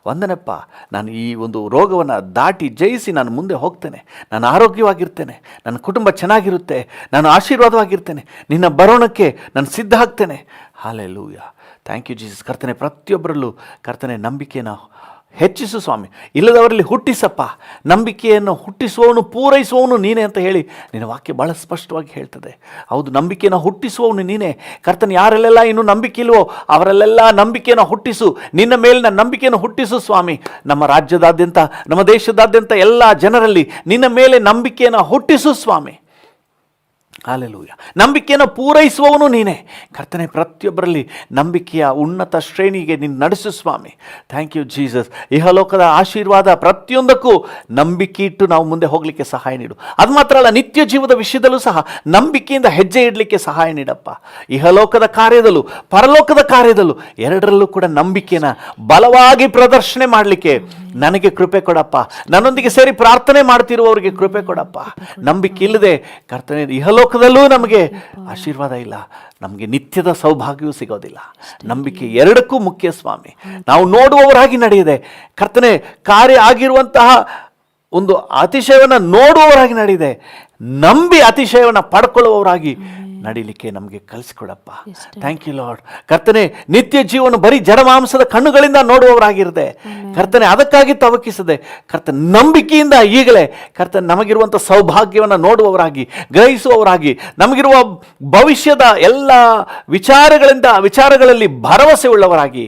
ವಂದನೆಪ್ಪ. ನಾನು ಈ ಒಂದು ರೋಗವನ್ನು ದಾಟಿ ಜಯಿಸಿ ನಾನು ಮುಂದೆ ಹೋಗ್ತೇನೆ. ನಾನು ಆರೋಗ್ಯವಾಗಿರ್ತೇನೆ. ನನ್ನ ಕುಟುಂಬ ಚೆನ್ನಾಗಿರುತ್ತೆ. ನಾನು ಆಶೀರ್ವಾದವಾಗಿರ್ತೇನೆ. ನಿನ್ನ ಬರೋಣಕ್ಕೆ ನಾನು ಸಿದ್ಧ ಆಗ್ತೇನೆ. ಹಲ್ಲೆಲೂಯಾ. Thank you Jesus. ಕರ್ತನೆ, ಪ್ರತಿಯೊಬ್ಬರಲ್ಲೂ ಕರ್ತನೆ ನಂಬಿಕೆಯನ್ನು ಹೆಚ್ಚಿಸು ಸ್ವಾಮಿ. ಇಲ್ಲದವರಲ್ಲಿ ಹುಟ್ಟಿಸಪ್ಪ. ನಂಬಿಕೆಯನ್ನು ಹುಟ್ಟಿಸುವವನು ಪೂರೈಸುವವನು ನೀನೇ ಅಂತ ಹೇಳಿ ನಿನ್ನ ವಾಕ್ಯ ಭಾಳ ಸ್ಪಷ್ಟವಾಗಿ ಹೇಳ್ತದೆ. ಹೌದು, ನಂಬಿಕೆಯನ್ನು ಹುಟ್ಟಿಸುವವನು ನೀನೇ. ಕರ್ತನ, ಯಾರಲ್ಲೆಲ್ಲ ಇನ್ನೂ ನಂಬಿಕೆ ಇಲ್ವೋ ಅವರಲ್ಲೆಲ್ಲ ನಂಬಿಕೆಯನ್ನು ಹುಟ್ಟಿಸು. ನಿನ್ನ ಮೇಲಿನ ನಂಬಿಕೆಯನ್ನು ಹುಟ್ಟಿಸು ಸ್ವಾಮಿ. ನಮ್ಮ ರಾಜ್ಯದಾದ್ಯಂತ, ನಮ್ಮ ದೇಶದಾದ್ಯಂತ ಎಲ್ಲ ಜನರಲ್ಲಿ ನಿನ್ನ ಮೇಲೆ ನಂಬಿಕೆಯನ್ನು ಹುಟ್ಟಿಸು ಸ್ವಾಮಿ. ಹಲ್ಲೆಲೂಯಾ. ನಂಬಿಕೆಯನ್ನು ಪೂರೈಸುವವನು ನೀನೇ. ಕರ್ತನೆ, ಪ್ರತಿಯೊಬ್ಬರಲ್ಲಿ ನಂಬಿಕೆಯ ಉನ್ನತ ಶ್ರೇಣಿಗೆ ನೀನು ನಡೆಸು ಸ್ವಾಮಿ. Thank you Jesus. ಇಹಲೋಕದ ಆಶೀರ್ವಾದ ಪ್ರತಿಯೊಂದಕ್ಕೂ ನಂಬಿಕೆ ಇಟ್ಟು ನಾವು ಮುಂದೆ ಹೋಗಲಿಕ್ಕೆ ಸಹಾಯ ನೀಡು. ಅದು ಮಾತ್ರ ಅಲ್ಲ, ನಿತ್ಯ ಜೀವದ ವಿಷಯದಲ್ಲೂ ಸಹ ನಂಬಿಕೆಯಿಂದ ಹೆಜ್ಜೆ ಇಡಲಿಕ್ಕೆ ಸಹಾಯ ನೀಡಪ್ಪ. ಇಹಲೋಕದ ಕಾರ್ಯದಲ್ಲೂ ಪರಲೋಕದ ಕಾರ್ಯದಲ್ಲೂ ಎರಡರಲ್ಲೂ ಕೂಡ ನಂಬಿಕೆಯನ್ನು ಬಲವಾಗಿ ಪ್ರದರ್ಶನೆ ಮಾಡಲಿಕ್ಕೆ ನನಗೆ ಕೃಪೆ ಕೊಡಪ್ಪ. ನನ್ನೊಂದಿಗೆ ಸೇರಿ ಪ್ರಾರ್ಥನೆ ಮಾಡ್ತಿರುವವರಿಗೆ ಕೃಪೆ ಕೊಡಪ್ಪ. ನಂಬಿಕೆ ಇಲ್ಲದೆ ಕರ್ತನೆ ಇಹಲೋಕದಲ್ಲೂ ನಮಗೆ ಆಶೀರ್ವಾದ ಇಲ್ಲ, ನಮಗೆ ನಿತ್ಯದ ಸೌಭಾಗ್ಯವೂ ಸಿಗೋದಿಲ್ಲ. ನಂಬಿಕೆ ಎರಡಕ್ಕೂ ಮುಖ್ಯ ಸ್ವಾಮಿ. ನಾವು ನೋಡುವವರಾಗಿ ನಡೆಯದೆ ಕರ್ತನೆ ಕಾರ್ಯ ಆಗಿರುವಂತಹ ಒಂದು ಅತಿಶಯವನ್ನು ನೋಡುವವರಾಗಿ ನಡೆಯದೆ ನಂಬಿ ಅತಿಶಯವನ್ನು ಪಡ್ಕೊಳ್ಳುವವರಾಗಿ ನಡಿಲಿಕ್ಕೆ ನಮಗೆ ಕಲಿಸ್ಕೊಡಪ್ಪ. Thank you lord. ಕರ್ತನೆ, ನಿತ್ಯ ಜೀವನ ಬರೀ ಜಡಮಾಂಸದ ಕಣ್ಣುಗಳಿಂದ ನೋಡುವವರಾಗಿರದೆ ಕರ್ತನೆ ಅದಕ್ಕಾಗಿ ತವಕಿಸದೆ ಕರ್ತನೆ ನಂಬಿಕೆಯಿಂದ ಈಗಲೇ ಕರ್ತನೆ ನಮಗಿರುವಂಥ ಸೌಭಾಗ್ಯವನ್ನು ನೋಡುವವರಾಗಿ, ಗ್ರಹಿಸುವವರಾಗಿ, ನಮಗಿರುವ ಭವಿಷ್ಯದ ಎಲ್ಲ ವಿಚಾರಗಳಲ್ಲಿ ಭರವಸೆ ಉಳ್ಳವರಾಗಿ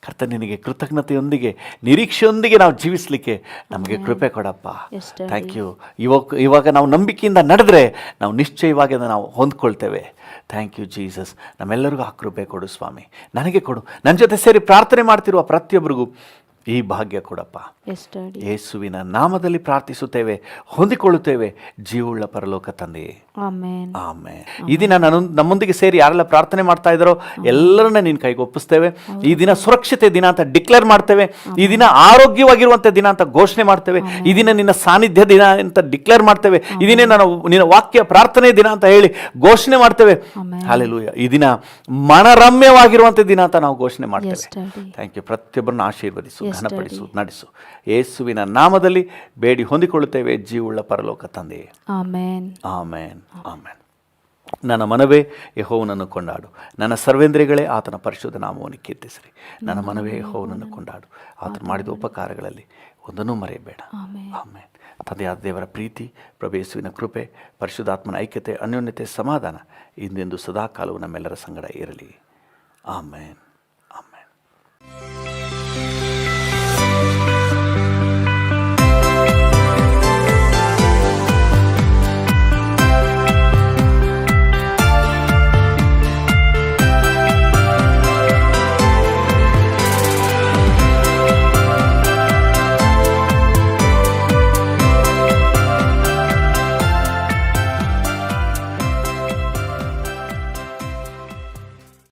ಕರ್ತನೆ ನಿನಗೆ ಕೃತಜ್ಞತೆಯೊಂದಿಗೆ ನಿರೀಕ್ಷೆಯೊಂದಿಗೆ ನಾವು ಜೀವಿಸಲಿಕ್ಕೆ ನಮಗೆ ಕೃಪೆ ಕೊಡಪ್ಪ. Thank you. ಇವಾಗ ನಾವು ನಂಬಿಕೆಯಿಂದ ನಡೆದ್ರೆ ನಾವು ನಿಶ್ಚಯವಾಗಿ ಅದನ್ನು ನಾವು ಹೊಂದ್ಕೊಳ್ತೇವೆ. Thank you Jesus. ನಮ್ಮೆಲ್ಲರಿಗೂ ಆ ಕೃಪೆ ಕೊಡು ಸ್ವಾಮಿ. ನನಗೆ ಕೊಡು. ನನ್ನ ಜೊತೆ ಸೇರಿ ಪ್ರಾರ್ಥನೆ ಮಾಡ್ತಿರುವ ಪ್ರತಿಯೊಬ್ಬರಿಗೂ ಈ ಭಾಗ್ಯ ಕೊಡಪ್ಪ. ಯೇಸುವಿನ ನಾಮದಲ್ಲಿ ಪ್ರಾರ್ಥಿಸುತ್ತೇವೆ, ಹೊಂದಿಕೊಳ್ಳುತ್ತೇವೆ ಜೀವವುಳ್ಳ ಪರಲೋಕ ತಂದೆಯೇ. ಆಮೆನ್. ಈ ದಿನ ನಮ್ಮೊಂದಿಗೆ ಸೇರಿ ಯಾರೆಲ್ಲ ಪ್ರಾರ್ಥನೆ ಮಾಡ್ತಾ ಇದ್ದಾರೋ ಎಲ್ಲರನ್ನ ನಿನ್ನ ಕೈಗೆ ಒಪ್ಪಿಸ್ತೇವೆ. ಈ ದಿನ ಸುರಕ್ಷತೆ ದಿನ ಅಂತ ಡಿಕ್ಲೇರ್ ಮಾಡ್ತೇವೆ. ಈ ದಿನ ಆರೋಗ್ಯವಾಗಿರುವಂಥ ದಿನ ಅಂತ ಘೋಷಣೆ ಮಾಡ್ತೇವೆ. ಈ ದಿನ ನಿನ್ನ ಸಾನ್ನಿಧ್ಯ ದಿನ ಅಂತ ಡಿಕ್ಲೇರ್ ಮಾಡ್ತೇವೆ. ಈ ದಿನ ನಿನ್ನ ವಾಕ್ಯ ಪ್ರಾರ್ಥನೆ ದಿನ ಅಂತ ಹೇಳಿ ಘೋಷಣೆ ಮಾಡ್ತೇವೆ. ಹಲ್ಲೆಲೂಯಾ. ಈ ದಿನ ಮನರಮ್ಯವಾಗಿರುವಂಥ ದಿನ ಅಂತ ನಾವು ಘೋಷಣೆ ಮಾಡ್ತೇವೆ. Thank you. ಪ್ರತಿಯೊಬ್ಬರನ್ನ ಆಶೀರ್ವದಿಸು, ಘನಪಡಿಸು, ನಡೆಸು. ಯೇಸುವಿನ ನಾಮದಲ್ಲಿ ಬೇಡಿ ಹೊಂದಿಕೊಳ್ಳುತ್ತೇವೆ ಜೀವವುಳ್ಳ ಪರಲೋಕ ತಂದೆಯೇ. ಆಮೆನ್. ಆಮೆನ್. ಆಮೆನ್. ನನ್ನ ಮನವೇ ಯೆಹೋವನನ್ನು ಕೊಂಡಾಡು, ನನ್ನ ಸರ್ವೇಂದ್ರಿಯಗಳೇ ಆತನ ಪರಿಶುದ್ಧ ನಾಮವನ್ನು ಕೀರ್ತಿಸಿರಿ. ನನ್ನ ಮನವೇ ಯೆಹೋವನನ್ನು ಕೊಂಡಾಡು, ಆತನು ಮಾಡಿದ ಉಪಕಾರಗಳಲ್ಲಿ ಒಂದನ್ನೂ ಮರೆಯಬೇಡ. ಆಮೆನ್. ತಂದೆಯಾದ ದೇವರ ಪ್ರೀತಿ, ಪ್ರಭು ಯೇಸುವಿನ ಕೃಪೆ, ಪರಿಶುದ್ಧಾತ್ಮನ ಐಕ್ಯತೆ, ಅನ್ಯೋನ್ಯತೆ, ಸಮಾಧಾನ ಇಂದೆಂದು ಸದಾಕಾಲವು ನಮ್ಮೆಲ್ಲರ ಸಂಗಡ ಇರಲಿ. ಆಮೆನ್. ಆಮೆನ್.